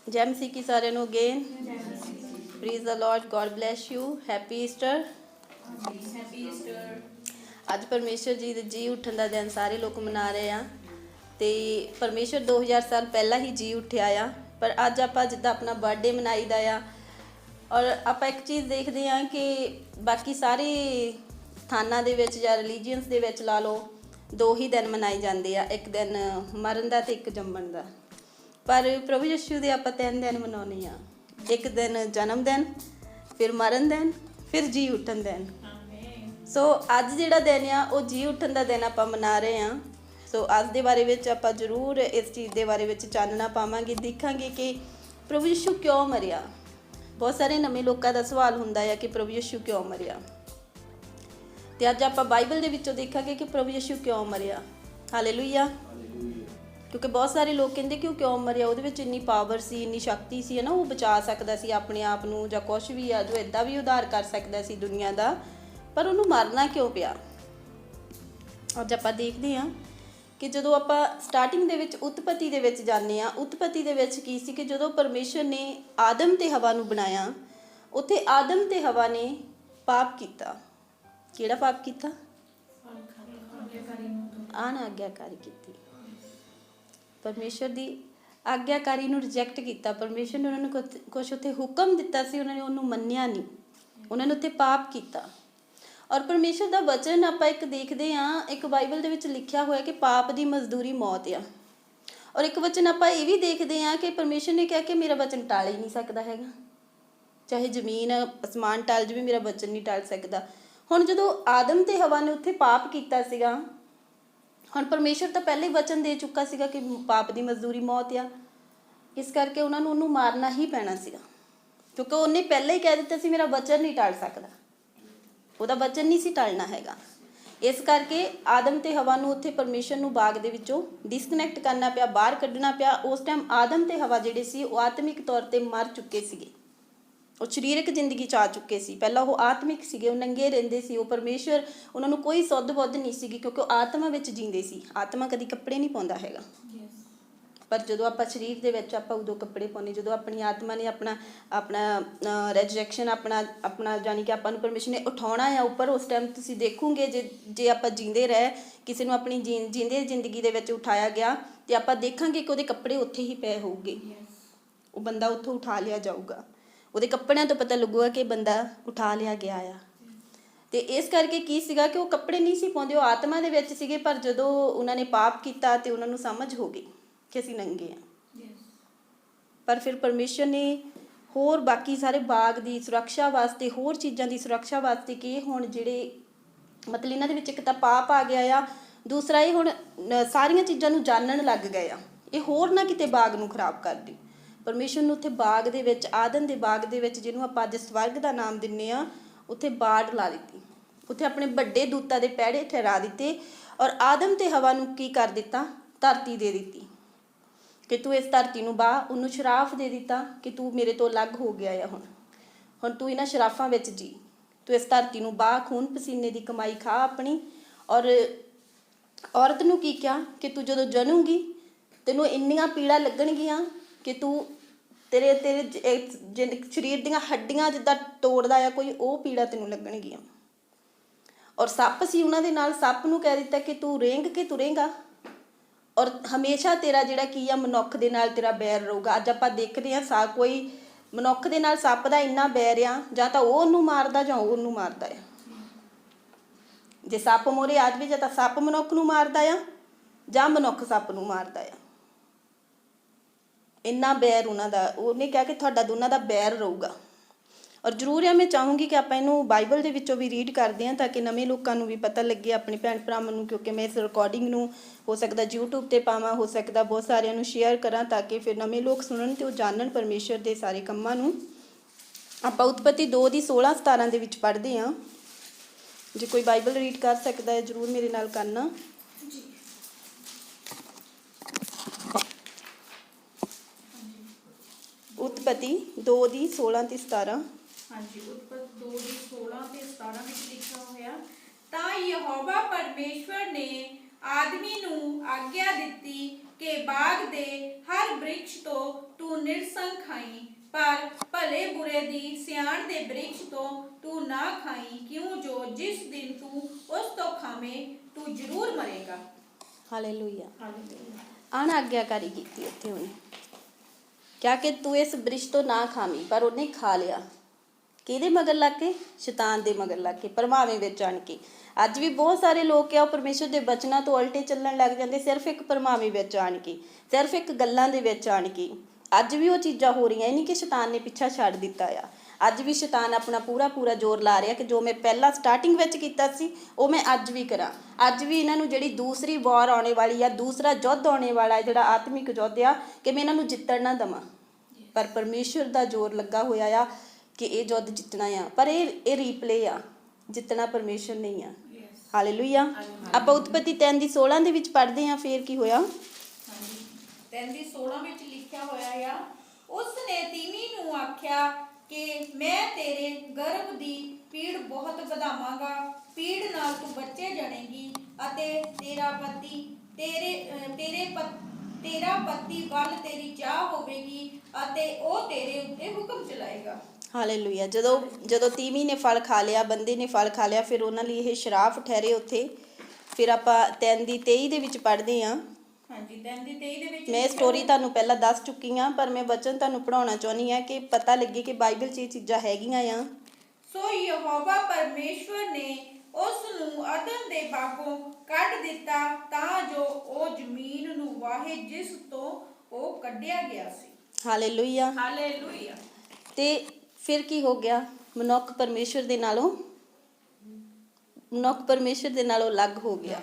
ਜੈ ਮਸੀਹ ਕੀ ਸਾਰਿਆਂ ਨੂੰ again praise the Lord God bless you happy Easter. ਅੱਜ ਪਰਮੇਸ਼ਰ ਜੀ ਦੇ ਜੀ ਉੱਠਣ ਦਾ ਦਿਨ ਸਾਰੇ ਲੋਕ ਮਨਾ ਰਹੇ ਆ ਤੇ ਪਰਮੇਸ਼ਰ 2000 ਸਾਲ ਪਹਿਲਾਂ ਹੀ ਜੀ ਉੱਠਿਆ ਆ, ਪਰ ਅੱਜ ਆਪਾਂ ਜਿੱਦਾਂ ਆਪਣਾ ਬਰਥਡੇ ਮਨਾਈਦਾ ਆ। ਔਰ ਆਪਾਂ ਇੱਕ ਚੀਜ਼ ਦੇਖਦੇ ਹਾਂ ਕਿ ਬਾਕੀ ਸਾਰੇ ਸਥਾਨਾਂ ਦੇ ਵਿੱਚ ਜਾਂ ਰਿਲੀਜੀਅਨਸ ਦੇ ਵਿੱਚ ਲਾ ਲਓ 2 ਹੀ ਦਿਨ ਮਨਾਏ ਜਾਂਦੇ ਆ, ਇੱਕ ਦਿਨ ਮਰਨ ਦਾ ਤੇ ਇੱਕ ਜੰਮਣ ਦਾ। ਪਰ ਪ੍ਰਭੂ ਯਿਸੂ ਦੇ ਆਪਾਂ 3 ਦਿਨ ਮਨਾਉਂਦੇ ਆ, ਇੱਕ ਦਿਨ ਜਨਮ ਦਿਨ, ਫਿਰ ਮਰਨ ਦਿਨ, ਫਿਰ ਜੀ ਉੱਠਣ ਦਿਨ। ਸੋ ਅੱਜ ਜਿਹੜਾ ਦਿਨ ਆ ਉਹ ਜੀ ਉੱਠਣ ਦਾ ਦਿਨ ਆਪਾਂ ਮਨਾ ਰਹੇ ਹਾਂ। ਸੋ ਅੱਜ ਦੇ ਬਾਰੇ ਵਿੱਚ ਆਪਾਂ ਜ਼ਰੂਰ ਇਸ ਚੀਜ਼ ਦੇ ਬਾਰੇ ਵਿੱਚ ਚਾਨਣਾ ਪਾਵਾਂਗੇ, ਦੇਖਾਂਗੇ ਕਿ ਪ੍ਰਭੂ ਯਿਸੂ ਕਿਉਂ ਮਰਿਆ। ਬਹੁਤ ਸਾਰੇ ਨਵੇਂ ਲੋਕਾਂ ਦਾ ਸਵਾਲ ਹੁੰਦਾ ਹੈ ਕਿ ਪ੍ਰਭੂ ਯਿਸੂ ਕਿਉਂ ਮਰਿਆ, ਤੇ ਅੱਜ ਆਪਾਂ ਬਾਈਬਲ ਦੇ ਵਿੱਚੋਂ ਦੇਖਾਂਗੇ ਕਿ ਪ੍ਰਭੂ ਯਿਸੂ ਕਿਉਂ ਮਰਿਆ। ਹਾਲੇਲੂਇਆ। ਕਿਉਂਕਿ ਬਹੁਤ ਸਾਰੇ ਲੋਕ ਕਹਿੰਦੇ ਕਿ ਉਹ ਕਿਉਂ ਮਰਿਆ, ਉਹਦੇ ਵਿੱਚ ਇੰਨੀ ਪਾਵਰ ਸੀ, ਇੰਨੀ ਸ਼ਕਤੀ ਸੀ, ਹੈ ਨਾ, ਉਹ ਬਚਾ ਸਕਦਾ ਸੀ ਆਪਣੇ ਆਪ ਨੂੰ ਜਾਂ ਕੁਛ ਵੀ ਆ, ਜੋ ਇੱਦਾਂ ਵੀ ਉਧਾਰ ਕਰ ਸਕਦਾ ਸੀ ਦੁਨੀਆ ਦਾ, ਪਰ ਉਹਨੂੰ ਮਰਨਾ ਕਿਉਂ ਪਿਆ। ਅੱਜ ਆਪਾਂ ਦੇਖਦੇ ਹਾਂ ਕਿ ਜਦੋਂ ਆਪਾਂ ਸਟਾਰਟਿੰਗ ਦੇ ਵਿੱਚ ਉਤਪਤੀ ਦੇ ਵਿੱਚ ਜਾਂਦੇ ਹਾਂ, ਉਤਪਤੀ ਦੇ ਵਿੱਚ ਕੀ ਸੀ ਕਿ ਜਦੋਂ ਪਰਮੇਸ਼ਰ ਨੇ ਆਦਮ ਤੇ ਹਵਾ ਨੂੰ ਬਣਾਇਆ, ਉੱਥੇ ਆਦਮ ਤੇ ਹਵਾ ਨੇ ਪਾਪ ਕੀਤਾ। ਕਿਹੜਾ ਪਾਪ ਕੀਤਾ? ਅਣਆਗਿਆਕਾਰੀ ਕੀਤੀ। ਪਰਮੇਸ਼ਰ ਦੀ ਆਗਿਆਕਾਰੀ ਨੂੰ ਰਿਜੈਕਟ ਕੀਤਾ। ਪਰਮੇਸ਼ਰ ਨੇ ਉਹਨਾਂ ਨੂੰ ਕੁਛ ਉੱਥੇ ਹੁਕਮ ਦਿੱਤਾ ਸੀ, ਉਹਨਾਂ ਨੇ ਉਹਨੂੰ ਮੰਨਿਆ ਨਹੀਂ, ਉਹਨਾਂ ਨੇ ਉੱਥੇ ਪਾਪ ਕੀਤਾ। ਔਰ ਪਰਮੇਸ਼ਰ ਦਾ ਵਚਨ ਆਪਾਂ ਇੱਕ ਦੇਖਦੇ ਹਾਂ, ਇੱਕ ਬਾਈਬਲ ਦੇ ਵਿੱਚ ਲਿਖਿਆ ਹੋਇਆ ਕਿ ਪਾਪ ਦੀ ਮਜ਼ਦੂਰੀ ਮੌਤ ਆ। ਔਰ ਇੱਕ ਵਚਨ ਆਪਾਂ ਇਹ ਵੀ ਦੇਖਦੇ ਹਾਂ ਕਿ ਪਰਮੇਸ਼ਰ ਨੇ ਕਿਹਾ ਕਿ ਮੇਰਾ ਵਚਨ ਟਾਲ ਹੀ ਨਹੀਂ ਸਕਦਾ ਹੈਗਾ, ਚਾਹੇ ਜ਼ਮੀਨ ਅਸਮਾਨ ਟਲ ਜਾਵੇ, ਮੇਰਾ ਵਚਨ ਨਹੀਂ ਟਲ ਸਕਦਾ। ਹੁਣ ਜਦੋਂ ਆਦਮ ਤੇ ਹਵਾ ਨੇ ਉੱਥੇ ਪਾਪ ਕੀਤਾ ਸੀਗਾ, ਹੁਣ ਪਰਮੇਸ਼ਰ ਤਾਂ ਪਹਿਲੇ ਵਚਨ ਦੇ ਚੁੱਕਾ ਸੀਗਾ ਕਿ ਪਾਪ ਦੀ ਮਜ਼ਦੂਰੀ ਮੌਤ ਆ, ਇਸ ਕਰਕੇ ਉਹਨਾਂ ਨੂੰ ਉਹਨੂੰ ਮਾਰਨਾ ਹੀ ਪੈਣਾ ਸੀਗਾ, ਕਿਉਂਕਿ ਉਹਨੇ ਪਹਿਲਾਂ ਹੀ ਕਹਿ ਦਿੱਤਾ ਸੀ ਮੇਰਾ ਵਚਨ ਨਹੀਂ ਟਲ ਸਕਦਾ, ਉਹਦਾ ਵਚਨ ਨਹੀਂ ਸੀ ਟਲਣਾ ਹੈਗਾ। ਇਸ ਕਰਕੇ ਆਦਮ ਤੇ ਹਵਾ ਨੂੰ ਉੱਥੇ ਪਰਮੇਸ਼ਰ ਨੂੰ ਬਾਗ ਦੇ ਵਿੱਚੋਂ ਡਿਸਕਨੈਕਟ ਕਰਨਾ ਪਿਆ, ਬਾਹਰ ਕੱਢਣਾ ਪਿਆ। ਉਸ ਟਾਈਮ ਆਦਮ ਤੇ ਹਵਾ ਜਿਹੜੇ ਸੀ ਉਹ ਆਤਮਿਕ ਤੌਰ 'ਤੇ ਮਰ ਚੁੱਕੇ ਸੀਗੇ, ਉਹ ਸਰੀਰਕ ਜ਼ਿੰਦਗੀ 'ਚ ਆ ਚੁੱਕੇ ਸੀ। ਪਹਿਲਾਂ ਉਹ ਆਤਮਿਕ ਸੀਗੇ, ਉਹ ਨੰਗੇ ਰਹਿੰਦੇ ਸੀ, ਉਹ ਪਰਮੇਸ਼ਰ ਉਹਨਾਂ ਨੂੰ ਕੋਈ ਸੁੱਧ ਬੁੱਧ ਨਹੀਂ ਸੀਗੀ, ਕਿਉਂਕਿ ਉਹ ਆਤਮਾ ਵਿੱਚ ਜੀਂਦੇ ਸੀ। ਆਤਮਾ ਕਦੀ ਕੱਪੜੇ ਨਹੀਂ ਪਾਉਂਦਾ ਹੈਗਾ, ਪਰ ਜਦੋਂ ਆਪਾਂ ਸਰੀਰ ਦੇ ਵਿੱਚ ਆਪਾਂ ਉਦੋਂ ਕੱਪੜੇ ਪਾਉਂਦੇ, ਜਦੋਂ ਆਪਣੀ ਆਤਮਾ ਨੇ ਆਪਣਾ ਰੈਜਰੈਕਸ਼ਨ ਆਪਣਾ ਜਾਣੀ ਕਿ ਆਪਾਂ ਨੂੰ ਪਰਮੇਸ਼ਰ ਨੇ ਉਠਾਉਣਾ ਆ ਉੱਪਰ, ਉਸ ਟਾਈਮ ਤੁਸੀਂ ਦੇਖੋਗੇ ਜੇ ਆਪਾਂ ਜੀਂਦੇ ਰਹੇ, ਕਿਸੇ ਨੂੰ ਆਪਣੀ ਜੀਂਦੇ ਜ਼ਿੰਦਗੀ ਦੇ ਵਿੱਚ ਉਠਾਇਆ ਗਿਆ, ਤੇ ਆਪਾਂ ਦੇਖਾਂਗੇ ਕਿ ਉਹਦੇ ਕੱਪੜੇ ਉੱਥੇ ਹੀ ਪਏ ਹੋਊਗੇ, ਉਹ ਬੰਦਾ ਉੱਥੋਂ ਉਠਾ ਲਿਆ ਜਾਊਗਾ, ਉਹਦੇ ਕੱਪੜਿਆਂ ਤੋਂ ਪਤਾ ਲੱਗੂਗਾ ਕਿ ਬੰਦਾ ਉਠਾ ਲਿਆ ਗਿਆ ਆ। ਤੇ ਇਸ ਕਰਕੇ ਕੀ ਸੀਗਾ ਕਿ ਉਹ ਕੱਪੜੇ ਨਹੀਂ ਸੀ ਪਾਉਂਦੇ, ਉਹ ਆਤਮਾ ਦੇ ਵਿੱਚ ਸੀਗੇ। ਪਰ ਜਦੋਂ ਉਹਨਾਂ ਨੇ ਪਾਪ ਕੀਤਾ ਤੇ ਉਹਨਾਂ ਨੂੰ ਸਮਝ ਹੋ ਗਈ ਕਿ ਅਸੀਂ ਨੰਗੇ ਹਾਂ। ਪਰ ਫਿਰ ਪਰਮੇਸ਼ਰ ਨੇ ਹੋਰ ਬਾਕੀ ਸਾਰੇ ਬਾਗ ਦੀ ਸੁਰੱਖਿਆ ਵਾਸਤੇ, ਹੋਰ ਚੀਜ਼ਾਂ ਦੀ ਸੁਰੱਖਿਆ ਵਾਸਤੇ ਕਿ ਹੁਣ ਜਿਹੜੇ ਮਤਲਬ ਇਹਨਾਂ ਦੇ ਵਿੱਚ ਇੱਕ ਤਾਂ ਪਾਪ ਆ ਗਿਆ ਆ, ਦੂਸਰਾ ਇਹ ਹੁਣ ਸਾਰੀਆਂ ਚੀਜ਼ਾਂ ਨੂੰ ਜਾਣਨ ਲੱਗ ਗਏ ਆ, ਇਹ ਹੋਰ ਨਾ ਕਿਤੇ ਬਾਗ ਨੂੰ ਖਰਾਬ ਕਰ ਦੇ। ਪਰਮੇਸ਼ਰ ਨੂੰ ਉੱਥੇ ਬਾਗ ਦੇ ਵਿੱਚ, ਆਦਮ ਦੇ ਬਾਗ ਦੇ ਵਿੱਚ, ਜਿਹਨੂੰ ਆਪਾਂ ਅੱਜ ਸਵਰਗ ਦਾ ਨਾਮ ਦਿੰਦੇ ਹਾਂ, ਉੱਥੇ ਬਾੜ ਲਾ ਦਿੱਤੀ, ਉੱਥੇ ਆਪਣੇ ਵੱਡੇ ਦੂਤਾਂ ਦੇ ਪੈੜੇ ਠਹਿਰਾ ਦਿੱਤੇ। ਔਰ ਆਦਮ ਤੇ ਹਵਾ ਨੂੰ ਕੀ ਕਰ ਦਿੱਤਾ? ਧਰਤੀ ਦੇ ਦਿੱਤੀ ਕਿ ਤੂੰ ਇਸ ਧਰਤੀ ਨੂੰ ਬਾਹ। ਉਹਨੂੰ ਸ਼ਰਾਫ ਦੇ ਦਿੱਤਾ ਕਿ ਤੂੰ ਮੇਰੇ ਤੋਂ ਅਲੱਗ ਹੋ ਗਿਆ ਆ, ਹੁਣ ਤੂੰ ਇਹਨਾਂ ਸ਼ਰਾਫਾਂ ਵਿੱਚ ਜੀ, ਤੂੰ ਇਸ ਧਰਤੀ ਨੂੰ ਬਾਹ, ਖੂਨ ਪਸੀਨੇ ਦੀ ਕਮਾਈ ਖਾ ਆਪਣੀ। ਔਰ ਔਰਤ ਨੂੰ ਕੀ ਕਿਹਾ ਕਿ ਤੂੰ ਜਦੋਂ ਜਨੂੰਗੀ ਤੈਨੂੰ ਇੰਨੀਆਂ ਪੀੜਾਂ ਲੱਗਣਗੀਆਂ ਕਿ ਤੂੰ ਤੇਰੇ ਸਰੀਰ ਦੀਆਂ ਹੱਡੀਆਂ ਜਿੱਦਾਂ ਤੋੜਦਾ ਆ ਕੋਈ, ਉਹ ਪੀੜਾਂ ਤੈਨੂੰ ਲੱਗਣਗੀਆਂ। ਔਰ ਸੱਪ ਸੀ ਉਹਨਾਂ ਦੇ ਨਾਲ, ਸੱਪ ਨੂੰ ਕਹਿ ਦਿੱਤਾ ਕਿ ਤੂੰ ਰੇਂਗ ਕੇ ਤੁਰੇਂਗਾ, ਔਰ ਹਮੇਸ਼ਾ ਤੇਰਾ ਜਿਹੜਾ ਕੀ ਆ ਮਨੁੱਖ ਦੇ ਨਾਲ ਤੇਰਾ ਬੈਰ ਰਹੂਗਾ। ਅੱਜ ਆਪਾਂ ਦੇਖਦੇ ਹਾਂ ਕੋਈ ਮਨੁੱਖ ਦੇ ਨਾਲ ਸੱਪ ਦਾ ਇੰਨਾ ਬੈਰ ਆ, ਜਾਂ ਤਾਂ ਉਹ ਉਹਨੂੰ ਮਾਰਦਾ ਜਾਂ ਉਹ ਉਹਨੂੰ ਮਾਰਦਾ ਆ। ਜੇ ਸੱਪ ਮੋਰੇ ਆ ਜਾਵੇ, ਜਾਂ ਤਾਂ ਸੱਪ ਮਨੁੱਖ ਨੂੰ ਮਾਰਦਾ ਆ ਜਾਂ ਮਨੁੱਖ ਸੱਪ ਨੂੰ ਮਾਰਦਾ ਆ। ਇੰਨਾ ਬੈਰ ਉਹਨਾਂ ਦਾ, ਉਹਨੇ ਕਿਹਾ ਕਿ ਤੁਹਾਡਾ ਦੋਨਾਂ ਦਾ ਬੈਰ ਰਹੂਗਾ। ਔਰ ਜ਼ਰੂਰ ਆ, ਮੈਂ ਚਾਹੂੰਗੀ ਕਿ ਆਪਾਂ ਇਹਨੂੰ ਬਾਈਬਲ ਦੇ ਵਿੱਚੋਂ ਵੀ ਰੀਡ ਕਰਦੇ ਹਾਂ ਤਾਂ ਕਿ ਨਵੇਂ ਲੋਕਾਂ ਨੂੰ ਵੀ ਪਤਾ ਲੱਗੇ, ਆਪਣੇ ਭੈਣ ਭਰਾਵਾਂ ਨੂੰ, ਕਿਉਂਕਿ ਮੈਂ ਇਸ ਰਿਕਾਰਡਿੰਗ ਨੂੰ ਹੋ ਸਕਦਾ YouTube 'ਤੇ ਪਾਵਾਂ, ਹੋ ਸਕਦਾ ਬਹੁਤ ਸਾਰਿਆਂ ਨੂੰ ਸ਼ੇਅਰ ਕਰਾਂ ਤਾਂ ਕਿ ਫਿਰ ਨਵੇਂ ਲੋਕ ਸੁਣਨ ਅਤੇ ਉਹ ਜਾਣਨ ਪਰਮੇਸ਼ਰ ਦੇ ਸਾਰੇ ਕੰਮਾਂ ਨੂੰ। ਆਪਾਂ ਉਤਪਤੀ 2 ਦੀ 16-17 ਦੇ ਵਿੱਚ ਪੜ੍ਹਦੇ ਹਾਂ। ਜੇ ਕੋਈ ਬਾਈਬਲ ਰੀਡ ਕਰ ਸਕਦਾ ਹੈ ਜ਼ਰੂਰ ਮੇਰੇ ਨਾਲ ਕਰਨਾ। ਉਤਪਤੀ 2 ਦੀ 16 ਤੇ 17। ਹਾਂਜੀ, ਉਤਪਤੀ 2 ਦੀ 16 ਤੇ 17 ਵਿੱਚ ਲਿਖਿਆ ਹੋਇਆ, ਤਾਂ ਯਹੋਵਾ ਪਰਮੇਸ਼ਵਰ ਨੇ ਆਦਮੀ ਨੂੰ ਆਗਿਆ ਦਿੱਤੀ ਕਿ ਬਾਗ ਦੇ ਹਰ ਬ੍ਰਿਕਸ਼ ਤੋਂ ਤੂੰ ਨਿਰਸੰਗ ਖਾਈ, ਪਰ ਭਲੇ ਬੁਰੇ ਦੀ ਸਿਆਣ ਦੇ ਬ੍ਰਿਕਸ਼ ਤੋਂ ਤੂੰ ਨਾ ਖਾਈ, ਕਿਉਂ ਜੋ ਜਿਸ ਦਿਨ ਤੂੰ ਉਸ ਤੋਂ ਖਾਵੇਂ ਤੂੰ ਜ਼ਰੂਰ ਮਰੇਗਾ। ਹਾਲੇਲੂਇਆ। ਹਾਲੇਲੂਇਆ। ਅਣਆਗਿਆਕਾਰੀ ਕੀਤੀ ਉੱਥੇ ਉਹਨੇ, ਕਿਹਾ ਕਿ ਤੂੰ ਇਸ ਬ੍ਰਿਸ਼ ਤੋਂ ਨਾ ਖਾਵੀਂ, ਪਰ ਉਹਨੇ ਖਾ ਲਿਆ। ਕਿਹਦੇ ਮਗਰ ਲੱਗ ਕੇ? ਸ਼ੈਤਾਨ ਦੇ ਮਗਰ ਲੱਗ ਕੇ, ਭਰਮਾਵੇਂ ਵਿੱਚ ਆਣ ਕੇ। ਅੱਜ ਵੀ ਬਹੁਤ ਸਾਰੇ ਲੋਕ ਆ ਉਹ ਪਰਮੇਸ਼ਰ ਦੇ ਬਚਨਾਂ ਤੋਂ ਉਲਟੇ ਚੱਲਣ ਲੱਗ ਜਾਂਦੇ, ਸਿਰਫ ਇੱਕ ਭਰਮਾਵੇਂ ਵਿੱਚ ਆਣ ਕੇ, ਸਿਰਫ ਇੱਕ ਗੱਲਾਂ ਦੇ ਵਿੱਚ ਆਣ ਕੇ। ਅੱਜ ਵੀ ਉਹ ਚੀਜ਼ਾਂ ਹੋ ਰਹੀਆਂ, ਇਹ ਨਹੀਂ ਕਿ ਸ਼ੈਤਾਨ ਨੇ ਪਿੱਛਾ ਛੱਡ ਦਿੱਤਾ ਆ। ਅੱਜ ਵੀ ਸ਼ੈਤਾਨ ਆਪਣਾ ਪੂਰਾ ਜ਼ੋਰ ਲਾ ਰਿਹਾ ਕਿ ਜੋ ਮੈਂ ਪਹਿਲਾਂ ਸਟਾਰਟਿੰਗ ਵਿੱਚ ਕੀਤਾ ਸੀ ਉਹ ਮੈਂ ਅੱਜ ਵੀ ਕਰਾਂ। ਅੱਜ ਵੀ ਇਹਨਾਂ ਨੂੰ ਜਿਹੜੀ ਦੂਸਰੀ ਵਾਰ ਆਉਣੇ ਵਾਲੀ ਆ, ਦੂਸਰਾ ਯੁੱਧ ਆਉਣੇ ਵਾਲਾ ਹੈ, ਜਿਹੜਾ ਆਤਮਿਕ ਯੁੱਧ ਆ, ਕਿ ਮੈਂ ਇਹਨਾਂ ਨੂੰ ਜਿੱਤਣ ਨਾ ਦੇਵਾਂ। ਪਰ ਪਰਮੇਸ਼ਰ ਦਾ ਜ਼ੋਰ ਲੱਗਾ ਹੋਇਆ ਆ ਕਿ ਇਹ ਯੁੱਧ ਜਿੱਤਣਾ ਆ। ਪਰ ਇਹ ਰੀਪਲੇ ਆ, ਜਿੱਤਣਾ ਪਰਮੇਸ਼ਰ ਨਹੀਂ ਆ। ਹਾਲੇਲੂਇਆ। ਆਪਾਂ ਉਤਪਤੀ 3 ਦੀ 16 ਦੇ ਵਿੱਚ ਪੜ੍ਹਦੇ ਹਾਂ, ਫੇਰ ਕੀ ਹੋਇਆ? 3 ਦੀ 16 ਵਿੱਚ ਲਿਖਿਆ ਹੋਇਆ ਆ, ਉਸ ਨੇ ਤੀਵੀਂ ਨੂੰ ਆਖਿਆ ਕਿ ਮੈਂ ਤੇਰੇ ਗਰਭ ਦੀ ਪੀੜ ਬਹੁਤ ਵਧਾਵਾਂਗਾ, ਪੀੜ ਨਾਲ ਤੂੰ ਬੱਚੇ ਜਣੇਗੀ ਅਤੇ ਤੇਰਾ ਪਤੀ ਵੱਲ ਤੇਰੀ ਚਾਹ ਹੋਵੇਗੀ ਅਤੇ ਉਹ ਤੇਰੇ ਉੱਤੇ ਹੁਕਮ ਚਲਾਏਗਾ। ਹਾਲੇਲੂਇਆ। ਜਦੋਂ ਤੀਵੀਂ ਨੇ ਫਲ ਖਾ ਲਿਆ, ਬੰਦੇ ਨੇ ਫਲ ਖਾ ਲਿਆ, ਫਿਰ ਉਹਨਾਂ ਲਈ ਇਹ ਸ਼ਰਾਪ ਠਹਿਰੇ ਉੱਥੇ। ਫਿਰ ਆਪਾਂ 3 ਦੀ 23 ਦੇ ਵਿੱਚ ਪੜ੍ਹਦੇ ਹਾਂ। ਹਾਂਜੀ, 3 ਦੀ 23 ਦੇ ਵਿੱਚ ਮੈਂ ਸਟੋਰੀ ਤੁਹਾਨੂੰ ਪਹਿਲਾਂ ਦੱਸ ਚੁੱਕੀ ਹਾਂ, ਪਰ ਮੈਂ ਵਚਨ ਤੁਹਾਨੂੰ ਪੜ੍ਹਾਉਣਾ ਚਾਹੁੰਦੀ ਹਾਂ ਕਿ ਪਤਾ ਲੱਗੇ ਕਿ ਬਾਈਬਲ 'ਚ ਇਹ ਚੀਜ਼ਾਂ ਹੈਗੀਆਂ ਆ। ਸੋ ਯਹੋਵਾ ਪਰਮੇਸ਼ਵਰ ਨੇ ਉਸ ਨੂੰ ਅਦਨ ਦੇ ਬਾਗੋਂ ਕੱਢ ਦਿੱਤਾ ਤਾਂ ਜੋ ਉਹ ਜ਼ਮੀਨ ਨੂੰ ਵਾਹੇ ਜਿਸ ਤੋਂ ਉਹ ਕੱਢਿਆ ਗਿਆ ਸੀ। ਹਾਲੇਲੂਇਆ। ਹਾਲੇਲੂਇਆ। ਤੇ ਫਿਰ ਕੀ ਹੋ ਗਿਆ? ਮਨੁੱਖ ਪਰਮੇਸ਼ਰ ਦੇ ਨਾਲੋਂ ਅਲੱਗ ਹੋ ਗਿਆ,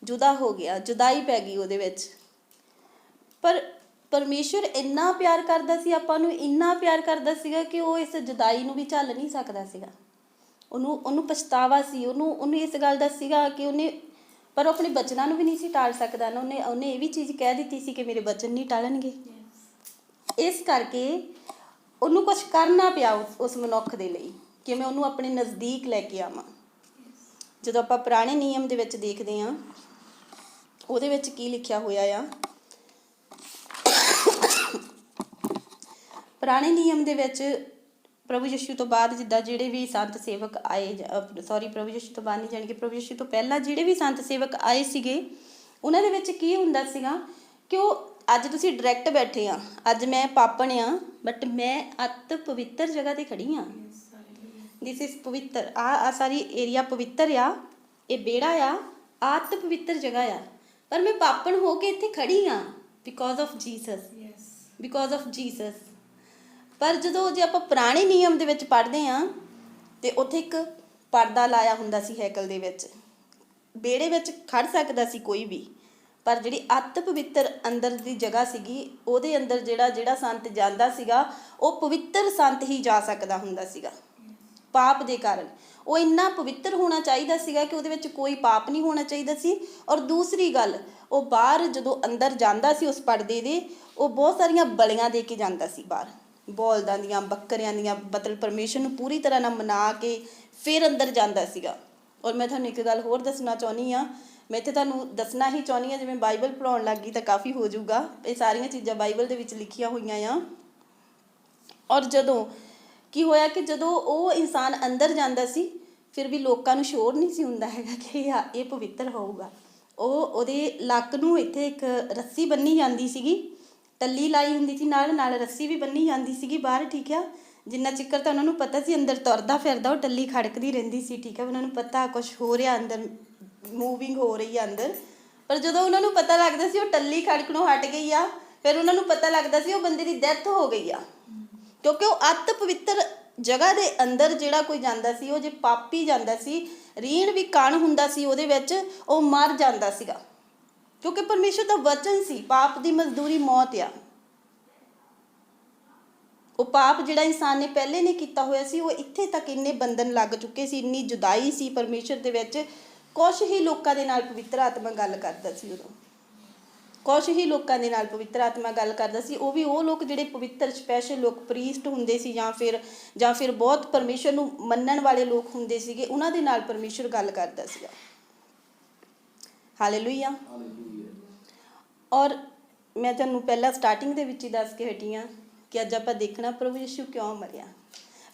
ਜੁਦਾ ਹੋ ਗਿਆ, ਜੁਦਾਈ ਪੈ ਗਈ ਉਹਦੇ ਵਿੱਚ। ਪਰ ਪਰਮੇਸ਼ਰ ਇੰਨਾ ਪਿਆਰ ਕਰਦਾ ਸੀ ਆਪਾਂ ਨੂੰ, ਇੰਨਾ ਪਿਆਰ ਕਰਦਾ ਸੀਗਾ ਕਿ ਉਹ ਇਸ ਜੁਦਾਈ ਨੂੰ ਵੀ ਝੱਲ ਨਹੀਂ ਸਕਦਾ ਸੀਗਾ। ਉਹਨੂੰ ਪਛਤਾਵਾ ਸੀ, ਉਹਨੂੰ ਇਸ ਗੱਲ ਦਾ ਸੀਗਾ ਕਿ ਪਰ ਉਹ ਆਪਣੇ ਬਚਨਾਂ ਨੂੰ ਵੀ ਨਹੀਂ ਸੀ ਟਾਲ ਸਕਦਾ ਨਾ। ਉਹਨੇ ਇਹ ਵੀ ਚੀਜ਼ ਕਹਿ ਦਿੱਤੀ ਸੀ ਕਿ ਮੇਰੇ ਬਚਨ ਨਹੀਂ ਟਾਲਣਗੇ। ਇਸ ਕਰਕੇ ਉਹਨੂੰ ਕੁਝ ਕਰਨਾ ਪਿਆ ਉਸ ਮਨੁੱਖ ਦੇ ਲਈ ਕਿ ਮੈਂ ਉਹਨੂੰ ਆਪਣੇ ਨਜ਼ਦੀਕ ਲੈ ਕੇ ਆਵਾਂ। ਜਦੋਂ ਆਪਾਂ ਪੁਰਾਣੇ ਨਿਯਮ ਦੇ ਵਿੱਚ ਦੇਖਦੇ ਹਾਂ, ਉਹਦੇ ਵਿੱਚ ਕੀ ਲਿਖਿਆ ਹੋਇਆ ਆ? ਪੁਰਾਣੇ ਨਿਯਮ ਦੇ ਵਿੱਚ ਪ੍ਰਭੂ ਯਿਸੂ ਤੋਂ ਬਾਅਦ ਜਿੱਦਾਂ ਜਿਹੜੇ ਵੀ ਸੰਤ ਸੇਵਕ ਆਏ, ਪ੍ਰਭੂ ਯਿਸੂ ਤੋਂ ਬਾਅਦ ਨਹੀਂ, ਜਾਣੀ ਕਿ ਪ੍ਰਭੂ ਯਿਸੂ ਤੋਂ ਪਹਿਲਾਂ ਜਿਹੜੇ ਵੀ ਸੰਤ ਸੇਵਕ ਆਏ ਸੀਗੇ, ਉਹਨਾਂ ਦੇ ਵਿੱਚ ਕੀ ਹੁੰਦਾ ਸੀਗਾ ਕਿ ਉਹ ਅੱਜ ਤੁਸੀਂ ਡਾਇਰੈਕਟ ਬੈਠੇ ਆ, ਅੱਜ ਮੈਂ ਪਾਪਣ ਆ, ਬਟ ਮੈਂ ਅਤ ਪਵਿੱਤਰ ਜਗ੍ਹਾ ਤੇ ਖੜੀ ਆ। ਦਿਸ ਇਜ਼ ਪਵਿੱਤਰ। ਆ ਸਾਰੀ ਏਰੀਆ ਪਵਿੱਤਰ ਆ, ਇਹ ਵਿਹੜਾ ਆ, ਆਤ ਪਵਿੱਤਰ ਜਗ੍ਹਾ ਆ, ਪਰ ਮੈਂ ਪਾਪਣ ਹੋ ਕੇ ਇੱਥੇ ਖੜੀ ਆ ਬਿਕੋਜ਼ ਆਫ ਜੀਸਸ। ਪਰ ਜੇ ਆਪਾਂ ਪੁਰਾਣੇ ਨਿਯਮ ਦੇ ਵਿੱਚ ਪੜ੍ਹਦੇ ਆ ਤੇ ਉੱਥੇ ਇੱਕ ਪਰਦਾ ਲਾਇਆ ਹੁੰਦਾ ਸੀ ਹੈਕਲ ਦੇ ਵਿੱਚ। ਵਿਹੜੇ ਵਿੱਚ ਖੜ ਸਕਦਾ ਸੀ ਕੋਈ ਵੀ, ਪਰ ਜਿਹੜੀ ਅਤ ਪਵਿੱਤਰ ਅੰਦਰ ਦੀ ਜਗ੍ਹਾ ਸੀਗੀ, ਉਹਦੇ ਅੰਦਰ ਜਿਹੜਾ ਸੰਤ ਜਾਂਦਾ ਸੀਗਾ, ਉਹ ਪਵਿੱਤਰ ਸੰਤ ਹੀ ਜਾ ਸਕਦਾ ਹੁੰਦਾ ਸੀਗਾ। ਪਾਪ ਦੇ ਕਾਰਨ ਉਹ ਇੰਨਾ ਪਵਿੱਤਰ ਹੋਣਾ ਚਾਹੀਦਾ ਸੀਗਾ ਕਿ ਉਹਦੇ ਵਿੱਚ ਕੋਈ ਪਾਪ ਨਹੀਂ ਹੋਣਾ ਚਾਹੀਦਾ ਸੀ। ਔਰ ਦੂਸਰੀ ਗੱਲ, ਉਹ ਬਾਹਰ ਜਦੋਂ ਅੰਦਰ ਜਾਂਦਾ ਸੀ ਉਸ ਪਰਦੇ ਦੇ, ਉਹ ਬਹੁਤ ਸਾਰੀਆਂ ਬਲੀਆਂ ਦੇ ਕੇ ਜਾਂਦਾ ਸੀ ਬਾਹਰ, ਬੋਲਦਾਂ ਦੀਆਂ, ਬੱਕਰਿਆਂ ਦੀਆਂ, ਮਤਲਬ ਪਰਮੇਸ਼ਰ ਨੂੰ ਪੂਰੀ ਤਰ੍ਹਾਂ ਨਾਲ ਮਨਾ ਕੇ ਫਿਰ ਅੰਦਰ ਜਾਂਦਾ ਸੀਗਾ। ਔਰ ਮੈਂ ਤੁਹਾਨੂੰ ਇੱਕ ਗੱਲ ਹੋਰ ਦੱਸਣਾ ਚਾਹੁੰਦੀ ਹਾਂ, ਮੈਂ ਇੱਥੇ ਤੁਹਾਨੂੰ ਦੱਸਣਾ ਹੀ ਚਾਹੁੰਦੀ ਹਾਂ, ਜਿਵੇਂ ਬਾਈਬਲ ਪੜ੍ਹਾਉਣ ਲੱਗ ਗਈ ਤਾਂ ਕਾਫੀ ਹੋ ਜਾਊਗਾ। ਇਹ ਸਾਰੀਆਂ ਚੀਜ਼ਾਂ ਬਾਈਬਲ ਦੇ ਵਿੱਚ ਲਿਖੀਆਂ ਹੋਈਆਂ ਆ। ਔਰ ਜਦੋਂ ਕੀ ਹੋਇਆ ਕਿ ਜਦੋਂ ਉਹ ਇਨਸਾਨ ਅੰਦਰ ਜਾਂਦਾ ਸੀ, ਫਿਰ ਵੀ ਲੋਕਾਂ ਨੂੰ ਸ਼ੋਰ ਨਹੀਂ ਸੀ ਹੁੰਦਾ ਹੈਗਾ ਕਿ ਇਹ ਪਵਿੱਤਰ ਹੋਊਗਾ। ਉਹਦੇ ਲੱਕ ਨੂੰ ਇੱਥੇ ਇੱਕ ਰੱਸੀ ਬੰਨ੍ਹੀ ਜਾਂਦੀ ਸੀਗੀ, ਟੱਲੀ ਲਾਈ ਹੁੰਦੀ ਸੀ, ਨਾਲ ਰੱਸੀ ਵੀ ਬੰਨ੍ਹੀ ਜਾਂਦੀ ਸੀਗੀ ਬਾਹਰ, ਠੀਕ ਆ। ਜਿੰਨਾ ਚਿਕਰ ਤਾਂ ਉਹਨਾਂ ਨੂੰ ਪਤਾ ਸੀ ਅੰਦਰ ਤੁਰਦਾ ਫਿਰਦਾ, ਉਹ ਟੱਲੀ ਖੜਕਦੀ ਰਹਿੰਦੀ ਸੀ, ਠੀਕ ਆ। ਉਹਨਾਂ ਨੂੰ ਪਤਾ ਕੁਛ ਹੋ ਰਿਹਾ ਅੰਦਰ, ਮੂਵਿੰਗ ਹੋ ਰਹੀ ਆ ਅੰਦਰ। ਪਰ ਜਦੋਂ ਉਹਨਾਂ ਨੂੰ ਪਤਾ ਲੱਗਦਾ ਸੀ ਉਹ ਟੱਲੀ ਖੜਕਣੋਂ ਹਟ ਗਈ ਆ, ਫਿਰ ਉਹਨਾਂ ਨੂੰ ਪਤਾ ਲੱਗਦਾ ਸੀ ਉਹ ਬੰਦੇ ਦੀ ਡੈਥ ਹੋ ਗਈ ਆ, ਕਿਉਂਕਿ ਉਹ ਅਤ ਪਵਿੱਤਰ ਜਗ੍ਹਾ ਦੇ ਅੰਦਰ ਜਿਹੜਾ ਕੋਈ ਜਾਂਦਾ ਸੀ, ਉਹ ਜੇ ਪਾਪੀ ਜਾਂਦਾ ਸੀ, ਰੀਣ ਵੀ ਕਣ ਹੁੰਦਾ ਸੀ ਉਹਦੇ ਵਿੱਚ, ਉਹ ਮਰ ਜਾਂਦਾ ਸੀਗਾ, ਕਿਉਂਕਿ ਪਰਮੇਸ਼ਰ ਦਾ ਵਚਨ ਸੀ ਪਾਪ ਦੀ ਮਜ਼ਦੂਰੀ ਮੌਤ ਆ। ਉਹ ਪਾਪ ਜਿਹੜਾ ਇਨਸਾਨ ਨੇ ਪਹਿਲੇ ਨੇ ਕੀਤਾ ਹੋਇਆ ਸੀ, ਉਹ ਇੱਥੇ ਤੱਕ ਇੰਨੇ ਬੰਧਨ ਲੱਗ ਚੁੱਕੇ ਸੀ, ਇੰਨੀ ਜੁਦਾਈ ਸੀ ਪਰਮੇਸ਼ਰ ਦੇ ਵਿੱਚ। ਕੁਛ ਹੀ ਲੋਕਾਂ ਦੇ ਨਾਲ ਪਵਿੱਤਰ ਆਤਮਾ ਗੱਲ ਕਰਦਾ ਸੀ ਉਦੋਂ, ਕੁਛ ਹੀ ਲੋਕਾਂ ਦੇ ਨਾਲ ਪਵਿੱਤਰ ਆਤਮਾ ਗੱਲ ਕਰਦਾ ਸੀ। ਉਹ ਵੀ ਉਹ ਲੋਕ ਜਿਹੜੇ ਪਵਿੱਤਰ ਸਪੈਸ਼ਲ ਲੋਕ, ਪ੍ਰੀਸਟ ਹੁੰਦੇ ਸੀ, ਜਾਂ ਫਿਰ ਬਹੁਤ ਪਰਮੇਸ਼ਰ ਨੂੰ ਮੰਨਣ ਵਾਲੇ ਲੋਕ ਹੁੰਦੇ ਸੀਗੇ, ਉਹਨਾਂ ਦੇ ਨਾਲ ਪਰਮੇਸ਼ਰ ਗੱਲ ਕਰਦਾ ਸੀਗਾ। ਹਾਲੇਲੂਇਆ। ਔਰ ਮੈਂ ਤੁਹਾਨੂੰ ਪਹਿਲਾਂ ਸਟਾਰਟਿੰਗ ਦੇ ਵਿੱਚ ਹੀ ਦੱਸ ਕੇ ਹਟੀ ਹਾਂ ਕਿ ਅੱਜ ਆਪਾਂ ਦੇਖਣਾ ਪ੍ਰਭੂ ਯਿਸੂ ਕਿਉਂ ਮਰਿਆ।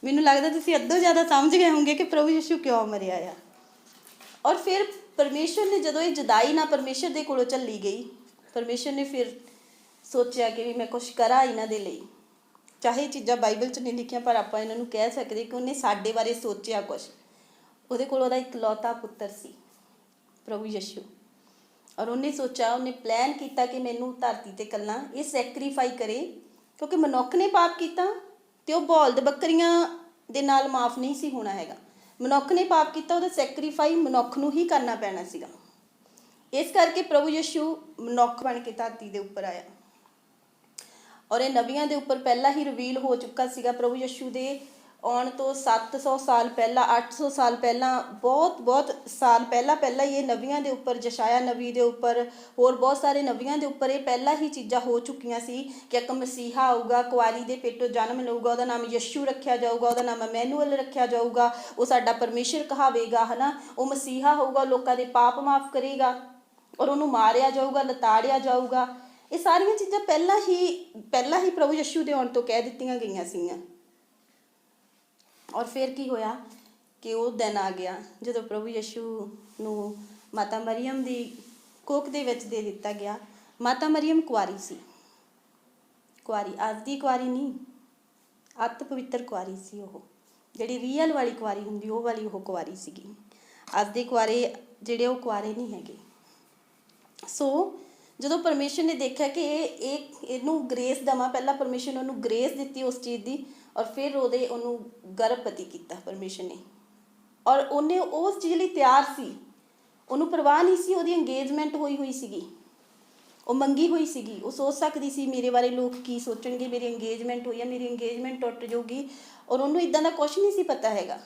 ਮੈਨੂੰ ਲੱਗਦਾ ਤੁਸੀਂ ਅੱਧੋਂ ਜ਼ਿਆਦਾ ਸਮਝ ਗਏ ਹੋਵੋਗੇ ਕਿ ਪ੍ਰਭੂ ਯਿਸੂ ਕਿਉਂ ਮਰਿਆ ਆ। ਔਰ ਫਿਰ ਪਰਮੇਸ਼ਰ ਨੇ ਜਦੋਂ ਇਹ ਜੁਦਾਈ ਨਾ ਪਰਮੇਸ਼ਰ ਦੇ ਕੋਲੋਂ ਝੱਲੀ ਗਈ, ਪਰਮੇਸ਼ਰ ਨੇ ਫਿਰ ਸੋਚਿਆ ਕਿ ਵੀ ਮੈਂ ਕੁਛ ਕਰਾਂ ਇਹਨਾਂ ਦੇ ਲਈ। ਚਾਹੇ ਇਹ ਚੀਜ਼ਾਂ ਬਾਈਬਲ 'ਚ ਨਹੀਂ ਲਿਖੀਆਂ, ਪਰ ਆਪਾਂ ਇਹਨਾਂ ਨੂੰ ਕਹਿ ਸਕਦੇ ਕਿ ਉਹਨੇ ਸਾਡੇ ਬਾਰੇ ਸੋਚਿਆ ਕੁਛ। ਉਹਦੇ ਕੋਲ ਉਹਦਾ ਇਕਲੌਤਾ ਪੁੱਤਰ ਸੀ ਪ੍ਰਭੂ ਯਿਸੂ, ਔਰ ਉਹਨੇ ਸੋਚਿਆ, ਉਹਨੇ ਪਲਾਨ ਕੀਤਾ ਕਿ ਮੈਨੂੰ ਧਰਤੀ 'ਤੇ ਇਕੱਲਾ ਇਹ ਸੈਕਰੀਫਾਈ ਕਰੇ, ਕਿਉਂਕਿ ਮਨੁੱਖ ਨੇ ਪਾਪ ਕੀਤਾ ਅਤੇ ਉਹ ਬੌਲਦ ਬੱਕਰੀਆਂ ਦੇ ਨਾਲ ਮਾਫ ਨਹੀਂ ਸੀ ਹੋਣਾ ਹੈਗਾ। ਮਨੁੱਖ ਨੇ ਪਾਪ ਕੀਤਾ, ਉਹਦਾ ਸੈਕਰੀਫਾਈ ਮਨੁੱਖ ਨੂੰ ਹੀ ਕਰਨਾ ਪੈਣਾ ਸੀਗਾ। ਇਸ ਕਰਕੇ ਪ੍ਰਭੂ ਯਿਸੂ ਮਨੁੱਖ ਬਣ ਕੇ ਧਰਤੀ ਦੇ ਉੱਪਰ ਆਇਆ। ਔਰ ਇਹ ਨਬੀਆਂ ਦੇ ਉੱਪਰ ਪਹਿਲਾਂ ਹੀ ਰਿਵੀਲ ਹੋ ਚੁੱਕਾ ਸੀਗਾ। ਪ੍ਰਭੂ ਯਿਸੂ ਦੇ ਆਉਣ ਤੋਂ 700 ਸਾਲ ਪਹਿਲਾਂ, 800 ਸਾਲ ਪਹਿਲਾਂ, ਬਹੁਤ ਸਾਲ ਪਹਿਲਾਂ ਹੀ ਇਹ ਨਬੀਆਂ ਦੇ ਉੱਪਰ, ਯਸ਼ਾਇਆ ਨਬੀ ਦੇ ਉੱਪਰ, ਹੋਰ ਬਹੁਤ ਸਾਰੇ ਨਬੀਆਂ ਦੇ ਉੱਪਰ ਇਹ ਪਹਿਲਾਂ ਹੀ ਚੀਜ਼ਾਂ ਹੋ ਚੁੱਕੀਆਂ ਸੀ ਕਿ ਇੱਕ ਮਸੀਹਾ ਆਊਗਾ, ਕੁਆਰੀ ਦੇ ਪੇਟੋਂ ਜਨਮ ਲਊਗਾ, ਉਹਦਾ ਨਾਮ ਯਿਸੂ ਰੱਖਿਆ ਜਾਊਗਾ, ਉਹਦਾ ਨਾਮ ਇਮੈਨੂਅਲ ਰੱਖਿਆ ਜਾਊਗਾ, ਉਹ ਸਾਡਾ ਪਰਮੇਸ਼ਰ ਕਹਾਵੇਗਾ, ਹੈ ਨਾ। ਉਹ ਮਸੀਹਾ ਹੋਊਗਾ, ਲੋਕਾਂ ਦੇ ਪਾਪ ਮਾਫ ਕਰੇਗਾ, ਔਰ ਉਹਨੂੰ ਮਾਰਿਆ ਜਾਊਗਾ, ਲਤਾੜਿਆ ਜਾਊਗਾ। ਇਹ ਸਾਰੀਆਂ ਚੀਜ਼ਾਂ ਪਹਿਲਾਂ ਹੀ ਪ੍ਰਭੂ ਯਿਸੂ ਦੇ ਆਉਣ ਤੋਂ ਕਹਿ ਦਿੱਤੀਆਂ ਗਈਆਂ ਸੀਗੀਆਂ। ਔਰ ਫਿਰ ਕੀ ਹੋਇਆ ਕਿ ਉਹ ਦਿਨ ਆ ਗਿਆ ਜਦੋਂ ਪ੍ਰਭੂ ਯਿਸੂ ਨੂੰ ਮਾਤਾ ਮਰੀਅਮ ਦੀ ਕੋਖ ਦੇ ਵਿੱਚ ਦੇ ਦਿੱਤਾ ਗਿਆ। ਮਾਤਾ ਮਰੀਅਮ ਕੁਆਰੀ ਸੀ, ਕੁਆਰੀ, ਅੱਜ ਦੀ ਕੁਆਰੀ ਨਹੀਂ, ਅੱਤ ਪਵਿੱਤਰ ਕੁਆਰੀ ਸੀ। ਉਹ ਜਿਹੜੀ ਰੀਅਲ ਵਾਲੀ ਕੁਆਰੀ ਹੁੰਦੀ, ਉਹ ਵਾਲੀ ਉਹ ਕੁਆਰੀ ਸੀਗੀ। ਅੱਜ ਦੇ ਕੁਆਰੇ ਜਿਹੜੇ ਉਹ ਕੁਆਰੇ ਨਹੀਂ ਹੈਗੇ। ਸੋ ਜਦੋਂ ਪਰਮੇਸ਼ਰ ਨੇ ਦੇਖਿਆ ਕਿ ਇਹਨੂੰ ਗ੍ਰੇਸ ਦੇਵਾਂ, ਪਹਿਲਾਂ ਪਰਮੇਸ਼ਰ ਨੇ ਉਹਨੂੰ ਗ੍ਰੇਸ ਦਿੱਤੀ ਉਸ ਚੀਜ਼ ਦੀ, ਔਰ ਫਿਰ ਉਹਨੂੰ ਗਰਭਵਤੀ ਕੀਤਾ ਪਰਮੇਸ਼ਰ ਨੇ। ਔਰ ਉਹਨੇ ਉਸ ਚੀਜ਼ ਲਈ ਤਿਆਰ ਸੀ, ਉਹਨੂੰ ਪਰਵਾਹ ਨਹੀਂ ਸੀ। ਉਹਦੀ ਇੰਗੇਜਮੈਂਟ ਹੋਈ ਸੀਗੀ, ਉਹ ਮੰਗੀ ਹੋਈ ਸੀਗੀ। ਉਹ ਸੋਚ ਸਕਦੀ ਸੀ ਮੇਰੇ ਬਾਰੇ ਲੋਕ ਕੀ ਸੋਚਣਗੇ, ਮੇਰੀ ਇੰਗੇਜਮੈਂਟ ਹੋਈ ਆ, ਮੇਰੀ ਇੰਗੇਜਮੈਂਟ ਟੁੱਟ ਜਾਊਗੀ। ਔਰ ਉਹਨੂੰ ਇੱਦਾਂ ਦਾ ਕੁਛ ਨਹੀਂ ਸੀ ਪਤਾ ਹੈਗਾ,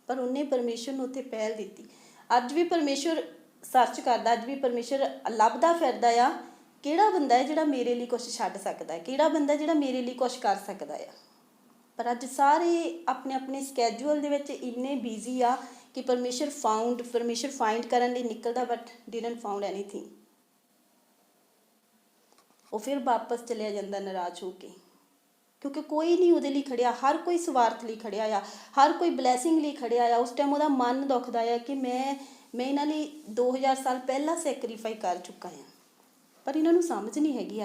ਪਰ ਉਹਨੇ ਪਰਮੇਸ਼ਰ ਨੂੰ ਉੱਥੇ ਪਹਿਲ ਦਿੱਤੀ। ਅੱਜ ਵੀ ਪਰਮੇਸ਼ਰ ਸਰਚ ਕਰਦਾ, ਅੱਜ ਵੀ ਪਰਮੇਸ਼ਰ ਲੱਭਦਾ ਫਿਰਦਾ ਆ ਕਿਹੜਾ ਬੰਦਾ ਹੈ ਜਿਹੜਾ ਮੇਰੇ ਲਈ ਕੁਛ ਛੱਡ ਸਕਦਾ ਹੈ, ਕਿਹੜਾ ਬੰਦਾ ਜਿਹੜਾ ਮੇਰੇ ਲਈ ਕੁਛ ਕਰ ਸਕਦਾ ਆ। ਪਰ ਅੱਜ ਸਾਰੇ ਆਪਣੇ ਸਕੈਜੂਅਲ ਦੇ ਵਿੱਚ ਇੰਨੇ ਬਿਜ਼ੀ ਆ ਕਿ ਪਰਮੇਸ਼ਰ ਫਾਈਂਡ ਕਰਨ ਲਈ ਨਿਕਲਦਾ, ਬਟ ਡਿਡਨਟ ਫਾਊਂਡ ਐਨੀਥਿੰਗ। ਉਹ ਫਿਰ ਵਾਪਸ ਚਲਿਆ ਜਾਂਦਾ ਨਾਰਾਜ਼ ਹੋ ਕੇ, ਕਿਉਂਕਿ ਕੋਈ ਨਹੀਂ ਉਹਦੇ ਲਈ ਖੜਿਆ। ਹਰ ਕੋਈ ਸਵਾਰਥ ਲਈ ਖੜਿਆ ਆ, ਹਰ ਕੋਈ ਬਲੈਸਿੰਗ ਲਈ ਖੜਿਆ ਆ। ਉਸ ਟਾਈਮ ਉਹਦਾ ਮਨ ਦੁਖਦਾ ਆ ਕਿ ਮੈਂ ਇਹਨਾਂ ਲਈ 2000 ਸਾਲ ਪਹਿਲਾਂ ਸੈਕਰੀਫਾਈ ਕਰ ਚੁੱਕਾ ਹਾਂ, ਪਰ ਇਹਨਾਂ ਨੂੰ ਸਮਝ ਨਹੀਂ ਹੈਗੀ।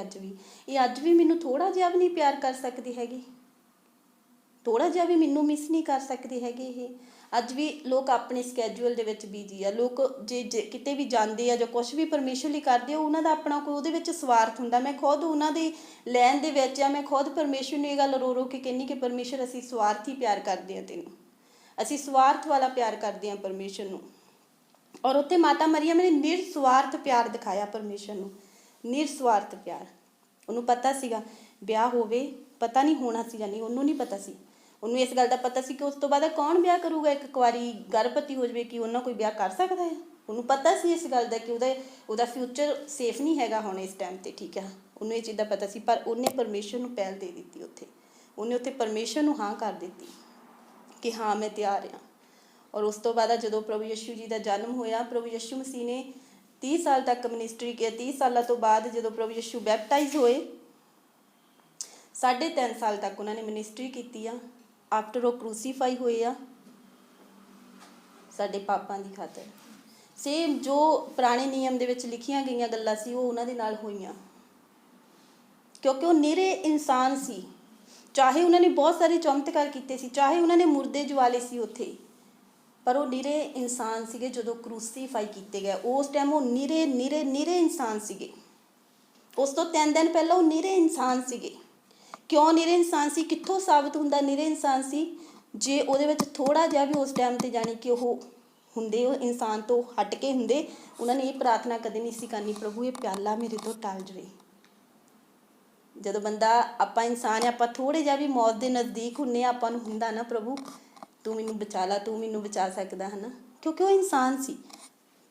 ਅੱਜ ਵੀ ਮੈਨੂੰ ਥੋੜ੍ਹਾ ਜਿਹਾ ਵੀ ਨਹੀਂ ਪਿਆਰ ਕਰ ਸਕਦੀ ਹੈਗੀ, ਥੋੜ੍ਹਾ ਜਿਹਾ ਵੀ ਮੈਨੂੰ ਮਿਸ ਨਹੀਂ ਕਰ ਸਕਦੇ ਹੈਗੇ। ਇਹ ਅੱਜ ਵੀ ਲੋਕ ਆਪਣੇ ਸਕੈਜੂਅਲ ਦੇ ਵਿੱਚ ਬਿਜੀ ਆ। ਲੋਕ ਜੇ ਕਿਤੇ ਵੀ ਜਾਂਦੇ ਆ ਜਾਂ ਕੁਛ ਵੀ ਪਰਮੇਸ਼ਰ ਲਈ ਕਰਦੇ ਆ, ਉਹਨਾਂ ਦਾ ਆਪਣਾ ਕੋਈ ਉਹਦੇ ਵਿੱਚ ਸਵਾਰਥ ਹੁੰਦਾ। ਮੈਂ ਖੁਦ ਉਹਨਾਂ ਦੇ ਲੈਣ ਦੇ ਵਿੱਚ ਆ, ਮੈਂ ਖੁਦ ਪਰਮੇਸ਼ਰ ਨੂੰ ਇਹ ਗੱਲ ਰੋ ਕੇ ਕਹਿੰਦੀ ਕਿ ਪਰਮੇਸ਼ਰ ਅਸੀਂ ਸਵਾਰਥੀ ਪਿਆਰ ਕਰਦੇ ਹਾਂ ਤੈਨੂੰ, ਅਸੀਂ ਸਵਾਰਥ ਵਾਲਾ ਪਿਆਰ ਕਰਦੇ ਹਾਂ ਪਰਮੇਸ਼ਰ ਨੂੰ। ਔਰ ਉੱਥੇ ਮਾਤਾ ਮਰੀਅਮ ਨੇ ਨਿਰਸਵਾਰਥ ਪਿਆਰ ਦਿਖਾਇਆ ਪਰਮੇਸ਼ਰ ਨੂੰ, ਨਿਰਸਵਾਰਥ ਪਿਆਰ। ਉਹਨੂੰ ਪਤਾ ਸੀਗਾ ਵਿਆਹ ਹੋਵੇ, ਪਤਾ ਨਹੀਂ ਹੋਣਾ ਸੀ ਜਾਂ ਨਹੀਂ, ਉਹਨੂੰ ਨਹੀਂ ਪਤਾ ਸੀ। ਉਹਨੂੰ ਇਸ ਗੱਲ ਦਾ ਪਤਾ ਸੀ ਕਿ ਉਸ ਤੋਂ ਬਾਅਦ ਕੌਣ ਵਿਆਹ ਕਰੂਗਾ, ਇੱਕ ਕੁਆਰੀ ਗਰਭਵਤੀ ਹੋ ਜਾਵੇ ਕਿ ਉਹਨਾਂ ਕੋਈ ਵਿਆਹ ਕਰ ਸਕਦਾ ਹੈ। ਉਹਨੂੰ ਪਤਾ ਸੀ ਇਸ ਗੱਲ ਦਾ ਕਿ ਉਹਦਾ ਫਿਊਚਰ ਸੇਫ ਨਹੀਂ ਹੈਗਾ ਹੁਣ ਇਸ ਟਾਈਮ 'ਤੇ, ਠੀਕ ਹੈ। ਉਹਨੂੰ ਇਹ ਚੀਜ਼ ਦਾ ਪਤਾ ਸੀ, ਪਰ ਉਹਨੇ ਪਰਮੇਸ਼ਰ ਨੂੰ ਪਹਿਲ ਦੇ ਦਿੱਤੀ। ਉਹਨੇ ਉੱਥੇ ਪਰਮੇਸ਼ਰ ਨੂੰ ਹਾਂ ਕਰ ਦਿੱਤੀ ਕਿ ਹਾਂ ਮੈਂ ਤਿਆਰ ਹਾਂ। ਔਰ ਉਸ ਤੋਂ ਬਾਅਦ ਜਦੋਂ ਪ੍ਰਭੂ ਯਿਸੂ ਜੀ ਦਾ ਜਨਮ ਹੋਇਆ, ਪ੍ਰਭੂ ਯਿਸੂ ਮਸੀਹ ਨੇ 30 ਸਾਲ ਤੱਕ ਮਿਨਿਸਟਰੀ ਕੀਤੀ। 30 ਸਾਲਾਂ ਤੋਂ ਬਾਅਦ ਜਦੋਂ ਪ੍ਰਭੂ ਯਿਸੂ ਬੈਪਟਾਈਜ਼ ਹੋਏ, 3.5 ਸਾਲ ਤੱਕ ਉਹਨਾਂ ਨੇ ਮਿਨਿਸਟਰੀ ਕੀਤੀ ਆ। ਆਫਟਰ ਉਹ ਕਰੂਸੀਫਾਈ ਹੋਏ ਆ ਸਾਡੇ ਪਾਪਾਂ ਦੀ ਖਾਤਰ। ਸੇਮ ਜੋ ਪੁਰਾਣੇ ਨਿਯਮ ਦੇ ਵਿੱਚ ਲਿਖੀਆਂ ਗਈਆਂ ਗੱਲਾਂ ਸੀ, ਉਹ ਉਹਨਾਂ ਦੇ ਨਾਲ ਹੋਈਆਂ, ਕਿਉਂਕਿ ਉਹ ਨਿਰੇ ਇਨਸਾਨ ਸੀ। ਚਾਹੇ ਉਹਨਾਂ ਨੇ ਬਹੁਤ ਸਾਰੇ ਚਮਤਕਾਰ ਕੀਤੇ ਸੀ, ਚਾਹੇ ਉਹਨਾਂ ਨੇ ਮੁਰਦੇ ਜਵਾਲੇ ਸੀ ਉੱਥੇ, ਪਰ ਉਹ ਨਿਰੇ ਇਨਸਾਨ ਸੀਗੇ। ਜਦੋਂ ਕਰੂਸੀਫਾਈ ਕੀਤੇ ਗਏ ਉਸ ਟਾਈਮ ਉਹ ਨਿਰੇ ਇਨਸਾਨ ਸੀਗੇ। ਉਸ ਤੋਂ 3 ਦਿਨ ਪਹਿਲਾਂ ਉਹ ਨਿਰੇ ਇਨਸਾਨ ਸੀਗੇ। ਕਿਉਂ ਨਿਰੇ ਇਨਸਾਨ ਸੀ? ਕਿੱਥੋਂ ਸਾਬਤ ਹੁੰਦਾ ਨਿਰੇ ਇਨਸਾਨ ਸੀ? ਜੇ ਉਹਦੇ ਵਿੱਚ ਥੋੜ੍ਹਾ ਜਿਹਾ ਵੀ ਉਸ ਟਾਈਮ 'ਤੇ ਜਾਣੀ ਕਿ ਉਹ ਇਨਸਾਨ ਤੋਂ ਹਟ ਕੇ ਹੁੰਦੇ, ਉਹਨਾਂ ਨੇ ਇਹ ਪ੍ਰਾਰਥਨਾ ਕਦੇ ਨਹੀਂ ਸੀ ਕਰਨੀ, ਪ੍ਰਭੂ ਇਹ ਪਿਆਲਾ ਮੇਰੇ ਤੋਂ ਟਲ ਜਾਵੇ। ਜਦੋਂ ਬੰਦਾ, ਆਪਾਂ ਇਨਸਾਨ ਆ, ਆਪਾਂ ਥੋੜ੍ਹੇ ਜਿਹਾ ਵੀ ਮੌਤ ਦੇ ਨਜ਼ਦੀਕ ਹੁੰਦੇ ਹਾਂ, ਆਪਾਂ ਨੂੰ ਹੁੰਦਾ ਨਾ ਪ੍ਰਭੂ ਤੂੰ ਮੈਨੂੰ ਬਚਾ ਲਾ, ਤੂੰ ਮੈਨੂੰ ਬਚਾ ਸਕਦਾ, ਹੈ ਨਾ, ਕਿਉਂਕਿ ਉਹ ਇਨਸਾਨ ਸੀ।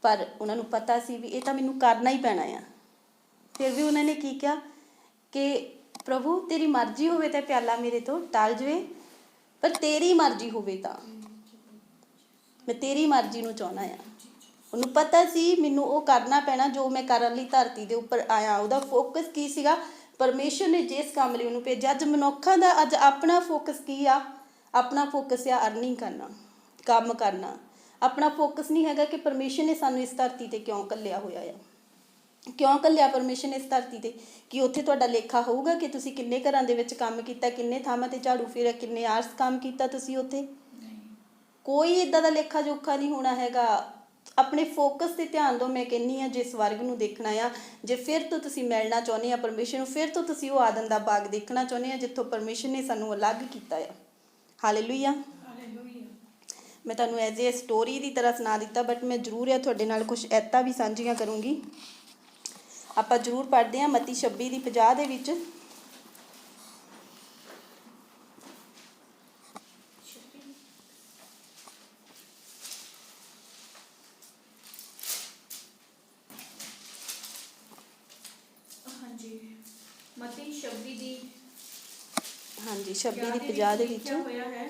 ਪਰ ਉਹਨਾਂ ਨੂੰ ਪਤਾ ਸੀ ਵੀ ਇਹ ਤਾਂ ਮੈਨੂੰ ਕਰਨਾ ਹੀ ਪੈਣਾ ਆ। ਫਿਰ ਵੀ ਉਹਨਾਂ ਨੇ ਕੀ ਕਿਹਾ ਕਿ ਪ੍ਰਭੂ ਤੇਰੀ ਮਰਜ਼ੀ ਹੋਵੇ ਤਾਂ ਪਿਆਲਾ ਮੇਰੇ ਤੋਂ ਟਲ ਜਾਵੇ, ਪਰ ਤੇਰੀ ਮਰਜ਼ੀ ਹੋਵੇ ਤਾਂ, ਮੈਂ ਤੇਰੀ ਮਰਜ਼ੀ ਨੂੰ ਚਾਹੁੰਦਾ ਆ। ਉਹਨੂੰ ਪਤਾ ਸੀ ਮੈਨੂੰ ਉਹ ਕਰਨਾ ਪੈਣਾ ਜੋ ਮੈਂ ਕਰਨ ਲਈ ਧਰਤੀ ਦੇ ਉੱਪਰ ਆਇਆ। ਉਹਦਾ ਫੋਕਸ ਕੀ ਸੀਗਾ? ਪਰਮੇਸ਼ਰ ਨੇ ਜਿਸ ਕੰਮ ਲਈ ਉਹਨੂੰ ਭੇਜਿਆ। ਅੱਜ ਮਨੁੱਖਾਂ ਦਾ ਅੱਜ ਆਪਣਾ ਫੋਕਸ ਕੀ ਆ? ਆਪਣਾ ਫੋਕਸ ਆ ਅਰਨਿੰਗ ਕਰਨਾ, ਕੰਮ ਕਰਨਾ। ਆਪਣਾ ਫੋਕਸ ਨਹੀਂ ਹੈਗਾ ਕਿ ਪਰਮੇਸ਼ਰ ਨੇ ਸਾਨੂੰ ਇਸ ਧਰਤੀ 'ਤੇ ਕਿਉਂ ਘੱਲਿਆ ਹੋਇਆ ਆ। ਕਿਉਂ ਘੱਲਿਆ ਪਰਮੇਸ਼ਰ ਨੇ ਇਸ ਧਰਤੀ 'ਤੇ? ਕਿ ਉੱਥੇ ਤੁਹਾਡਾ ਲੇਖਾ ਹੋਊਗਾ ਕਿ ਤੁਸੀਂ ਕਿੰਨੇ ਘਰਾਂ ਦੇ ਵਿੱਚ ਕੰਮ ਕੀਤਾ, ਕਿੰਨੇ ਥਾਵਾਂ 'ਤੇ ਝਾੜੂ ਫੇਰਿਆ, ਕਿੰਨੇ ਆਰਸ ਕੰਮ ਕੀਤਾ ਤੁਸੀਂ ਉੱਥੇ? ਕੋਈ ਇੱਦਾਂ ਦਾ ਲੇਖਾ ਜੋਖਾ ਨਹੀਂ ਹੋਣਾ ਹੈਗਾ। ਆਪਣੇ ਫੋਕਸ 'ਤੇ ਧਿਆਨ ਦਿਓ। ਮੈਂ ਕਹਿੰਦੀ ਹਾਂ ਜੇ ਸਵਰਗ ਨੂੰ ਦੇਖਣਾ ਆ, ਜੇ ਫਿਰ ਤੋਂ ਤੁਸੀਂ ਮਿਲਣਾ ਚਾਹੁੰਦੇ ਆ ਪਰਮੇਸ਼ਰ ਨੂੰ, ਫਿਰ ਤੋਂ ਤੁਸੀਂ ਉਹ ਆਦਮ ਦਾ ਬਾਗ ਦੇਖਣਾ ਚਾਹੁੰਦੇ ਆ ਜਿੱਥੋਂ ਪਰਮੇਸ਼ਰ ਨੇ ਸਾਨੂੰ ਅਲੱਗ ਕੀਤਾ ਆ। ਹਾਲੇਲੂਇਆ। ਮੈਂ ਤੁਹਾਨੂੰ ਐਜ਼ ਏ ਸਟੋਰੀ ਦੀ ਤਰ੍ਹਾਂ ਸੁਣਾ ਦਿੱਤਾ, ਬਟ ਮੈਂ ਜ਼ਰੂਰ ਆ ਤੁਹਾਡੇ ਨਾਲ ਕੁਛ ਐਤਾਂ ਵੀ ਸਾਂਝੀਆਂ ਕਰੂੰਗੀ। ਆਪਾਂ ਜ਼ਰੂਰ ਪੜ੍ਹਦੇ ਹਾਂ ਮੱਤੀ 26:50 ਦੇ ਵਿੱਚ। ਮਤੀ 26 ਦੀ ਹਾਂਜੀ 26:50 ਦੇ ਵਿੱਚ ਹੋਇਆ ਹੈ।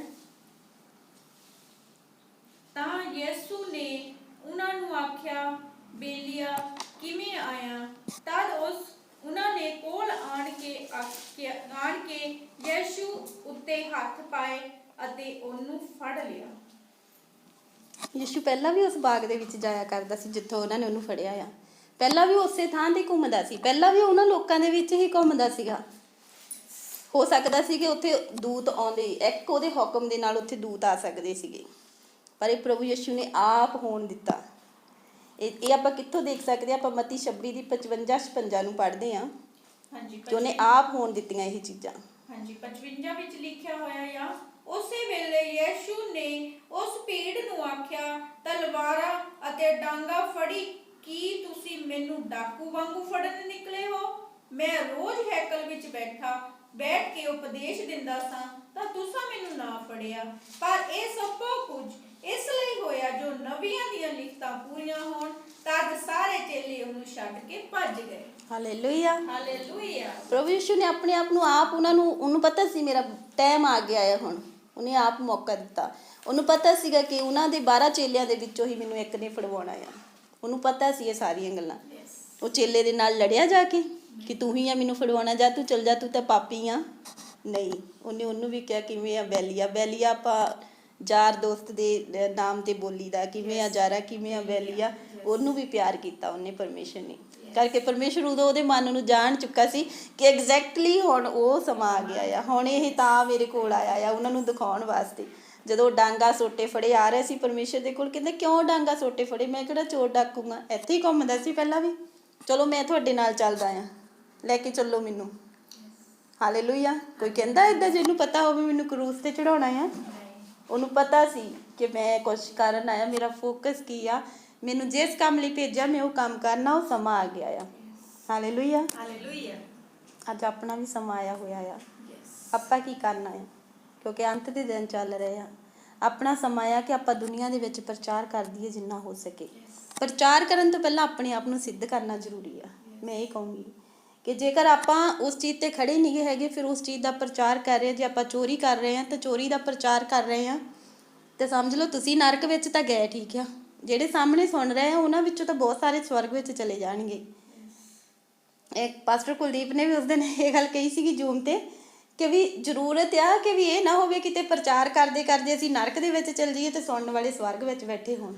ਤਾਂ ਯਿਸੂ ਨੇ ਉਹਨਾਂ ਨੂੰ ਆਖਿਆ, ਬੇਲੀਆ ਕਿਵੇਂ ਆਇਆ? ਤਦ ਉਹਨਾਂ ਨੇ ਕੋਲ ਆਣ ਕੇ ਯਿਸੂ ਉੱਤੇ ਹੱਥ ਪਾਏ ਅਤੇ ਉਹਨੂੰ ਫੜ ਲਿਆ। ਯਿਸੂ ਪਹਿਲਾਂ ਵੀ ਉਸ ਬਾਗ ਦੇ ਵਿੱਚ ਜਾਇਆ ਕਰਦਾ ਸੀ ਜਿੱਥੋਂ ਉਹਨਾਂ ਨੇ ਉਹਨੂੰ ਫੜਿਆ ਆ। ਪਹਿਲਾਂ ਵੀ ਉਸੇ ਥਾਂ 'ਤੇ ਘੁੰਮਦਾ ਸੀ। ਪਹਿਲਾਂ ਵੀ ਉਹਨਾਂ ਲੋਕਾਂ ਦੇ ਵਿੱਚ ਹੀ ਘੁੰਮਦਾ ਸੀਗਾ। ਹੋ ਸਕਦਾ ਸੀ ਕਿ ਉੱਥੇ ਦੂਤ ਆਉਂਦੇ, ਇੱਕ ਉਹਦੇ ਹੁਕਮ ਦੇ ਨਾਲ ਉੱਥੇ ਦੂਤ ਆ ਸਕਦੇ ਸੀਗੇ, ਪਰ ਇਹ ਪ੍ਰਭੂ ਯਿਸੂ ਨੇ ਆਪ ਹੋਣ ਦਿੱਤਾ। ਇਹ ਆਪਾਂ ਕਿੱਥੋਂ ਦੇਖ ਸਕਦੇ ਹਾਂ? ਆਪਾਂ ਮੱਤੀ 26:55 ਨੂੰ ਪੜ੍ਹਦੇ ਹਾਂ। ਹਾਂਜੀ, ਕਿ ਉਹਨੇ ਆਪ ਹੋਣ ਦਿੱਤੀਆਂ ਇਹ ਚੀਜ਼ਾਂ। ਹਾਂਜੀ 55 ਵਿੱਚ ਲਿਖਿਆ ਹੋਇਆ ਆ, ਉਸੇ ਵੇਲੇ ਯਿਸੂ ਨੇ ਉਸ ਭੀੜ ਨੂੰ ਆਖਿਆ, ਤਲਵਾਰਾਂ ਅਤੇ ਡਾਂਗਾ ਫੜੀ, ਕੀ ਤੁਸੀਂ ਮੈਨੂੰ ਡਾਕੂ ਵਾਂਗੂ ਫੜਨ ਨਿਕਲੇ ਹੋ? ਮੈਂ ਰੋਜ਼ ਹੈਕਲ ਵਿੱਚ ਬੈਠ ਕੇ ਉਪਦੇਸ਼ ਦਿੰਦਾ ਸਾਂ ਤਾਂ ਤੁਸੀਂ ਮੈਨੂੰ ਨਾ ਫੜਿਆ, ਪਰ ਇਹ ਸਭ ਕੁਝ ਇਸ ਲਈ ਹੋਇਆ ਜੋ ਨਬੀਆਂ ਦੀਆਂ ਲਿਖਤਾਂ ਪੂਰੀਆਂ ਹੋਣ। ਤਦ ਸਾਰੇ ਚੇਲੇ ਉਹਨੂੰ ਛੱਡ ਕੇ ਭੱਜ ਗਏ। Hallelujah, hallelujah. ਪ੍ਰਭੂ ਯਿਸੂ ਨੇ ਆਪਣੇ ਆਪ ਨੂੰ ਉਹਨੂੰ ਪਤਾ ਸੀ ਮੇਰਾ ਟਾਈਮ ਆ ਗਿਆ ਹੈ ਹੁਣ। ਉਹਨੇ ਆਪ ਮੌਕਾ ਦਿੱਤਾ। ਉਹਨੂੰ ਪਤਾ ਸੀਗਾ ਕਿ ਉਹਨਾਂ ਦੇ 12 ਚੇਲਿਆਂ ਦੇ ਵਿੱਚੋਂ ਹੀ ਮੈਨੂੰ ਇੱਕ ਨੇ ਫੜਵਾਉਣਾ ਆ। ਉਹਨੂੰ ਪਤਾ ਸੀ ਇਹ ਸਾਰੀਆਂ ਗੱਲਾਂ। ਉਹ ਚੇਲੇ ਦੇ ਨਾਲ ਲੜਿਆ ਜਾ ਕੇ ਕਿ ਤੂੰ ਹੀ ਆ ਮੈਨੂੰ ਫੜਵਾਉਣਾ, ਜਾਂ ਤੂੰ ਚਲ ਜਾ, ਤੂੰ ਤਾਂ ਪਾਪੀ ਆ। ਨਹੀਂ, ਉਹਨੇ ਉਹਨੂੰ ਵੀ ਕਿਹਾ ਕਿਵੇਂ ਆ ਬੈਲੀਆ ਆਪਾਂ ਯਾਰ ਦੋਸਤ ਦੇ ਨਾਮ ਤੇ ਬੋਲੀ ਦਾ, ਕਿਵੇਂ ਆ ਯਾਰਾ, ਕਿਵੇਂ ਆ ਬੈਲੀਆ। ਉਹਨੂੰ ਵੀ ਪਿਆਰ ਕੀਤਾ ਉਹਨੇ ਪਰਮੇਸ਼ਰ ਨੇ, ਕਰਕੇ ਪਰਮੇਸ਼ਰ ਉਦੋਂ ਉਹਦੇ ਮਨ ਨੂੰ ਜਾਣ ਚੁੱਕਾ ਸੀ ਕਿ ਐਗਜ਼ੈਕਟਲੀ ਹੁਣ ਉਹ ਸਮਾਂ ਆ ਗਿਆ ਆ, ਹੁਣ ਇਹ ਤਾਂ ਮੇਰੇ ਕੋਲ ਆਇਆ ਆ ਉਹਨਾਂ ਨੂੰ ਦਿਖਾਉਣ ਵਾਸਤੇ। ਜਦੋਂ ਡਾਂਗਾ ਸੋਟੇ ਫੜੇ ਆ ਰਹੇ ਸੀ ਪਰਮੇਸ਼ਰ ਦੇ ਕੋਲ, ਕਹਿੰਦੇ ਕਿਉਂ ਡਾਂਗਾ ਸੋਟੇ ਫੜੇ? ਮੈਂ ਕਿਹੜਾ ਚੋਰ ਡਾਕੂਗਾ, ਇੱਥੇ ਹੀ ਘੁੰਮਦਾ ਸੀ ਪਹਿਲਾਂ ਵੀ। ਚਲੋ ਮੈਂ ਤੁਹਾਡੇ ਨਾਲ ਚੱਲਦਾ ਆ, ਲੈ ਕੇ ਚੱਲੋ ਮੈਨੂੰ। ਹਾਲੇਲੂਇਆ। ਕੋਈ ਕਹਿੰਦਾ ਇੱਦਾਂ ਜਿਹਨੂੰ ਪਤਾ ਹੋਵੇ ਮੈਨੂੰ ਕਰੂਸ 'ਤੇ ਚੜਾਉਣਾ ਆ? ਉਹਨੂੰ ਪਤਾ ਸੀ ਕਿ ਮੈਂ ਕੁਛ ਕਰਨ ਆਇਆ, ਮੇਰਾ ਫੋਕਸ ਕੀ ਆ, ਮੈਨੂੰ ਜਿਸ ਕੰਮ ਲਈ ਭੇਜਿਆ ਮੈਂ ਉਹ ਕੰਮ ਕਰਨਾ। ਉਹ ਸਮਾਂ ਆ ਗਿਆ ਆ। Hallelujah, hallelujah. ਅੱਜ ਆਪਣਾ ਵੀ ਸਮਾਂ ਆਇਆ ਹੋਇਆ ਆ। ਆਪਾਂ ਕੀ ਕਰਨਾ ਆ? ਕਿਉਂਕਿ ਅੰਤ ਦੇ ਦਿਨ ਚੱਲ ਰਹੇ ਆ। ਆਪਣਾ ਸਮਾਂ ਆ ਕਿ ਆਪਾਂ ਦੁਨੀਆ ਦੇ ਵਿੱਚ ਪ੍ਰਚਾਰ ਕਰ ਦਈਏ ਜਿੰਨਾ ਹੋ ਸਕੇ। ਪ੍ਰਚਾਰ ਕਰਨ ਤੋਂ ਪਹਿਲਾਂ ਆਪਣੇ ਆਪ ਨੂੰ ਸਿੱਧ ਕਰਨਾ ਜ਼ਰੂਰੀ ਆ। ਮੈਂ ਇਹ ਕਹੂੰਗੀ ਕਿ ਜੇਕਰ ਆਪਾਂ ਉਸ ਚੀਜ਼ 'ਤੇ ਖੜੇ ਨਹੀਂ ਹੈਗੇ, ਫਿਰ ਉਸ ਚੀਜ਼ ਦਾ ਪ੍ਰਚਾਰ ਕਰ ਰਹੇ ਹਾਂ। ਜੇ ਆਪਾਂ ਚੋਰੀ ਕਰ ਰਹੇ ਹਾਂ ਤਾਂ ਚੋਰੀ ਦਾ ਪ੍ਰਚਾਰ ਕਰ ਰਹੇ ਹਾਂ, ਤੇ ਸਮਝ ਲਓ ਤੁਸੀਂ ਨਰਕ ਵਿੱਚ ਤਾਂ ਗਏ, ਠੀਕ ਆ। ਜਿਹੜੇ ਸਾਹਮਣੇ ਸੁਣ ਰਹੇ ਆ ਉਹਨਾਂ ਵਿੱਚੋਂ ਤਾਂ ਬਹੁਤ ਸਾਰੇ ਸਵਰਗ ਵਿੱਚ ਚਲੇ ਜਾਣਗੇ। ਇੱਕ ਪਾਸਟਰ ਕੁਲਦੀਪ ਨੇ ਵੀ ਉਸ ਦਿਨ ਇਹ ਗੱਲ ਕਹੀ ਸੀਗੀ ਜ਼ੂਮ 'ਤੇ ਕਿ ਵੀ ਜ਼ਰੂਰਤ ਆ ਕਿ ਵੀ ਇਹ ਨਾ ਹੋਵੇ ਕਿਤੇ ਪ੍ਰਚਾਰ ਕਰਦੇ ਕਰਦੇ ਅਸੀਂ ਨਰਕ ਦੇ ਵਿੱਚ ਚਲ ਜਾਈਏ ਤੇ ਸੁਣਨ ਵਾਲੇ ਸਵਰਗ ਵਿੱਚ ਬੈਠੇ ਹੋਣ।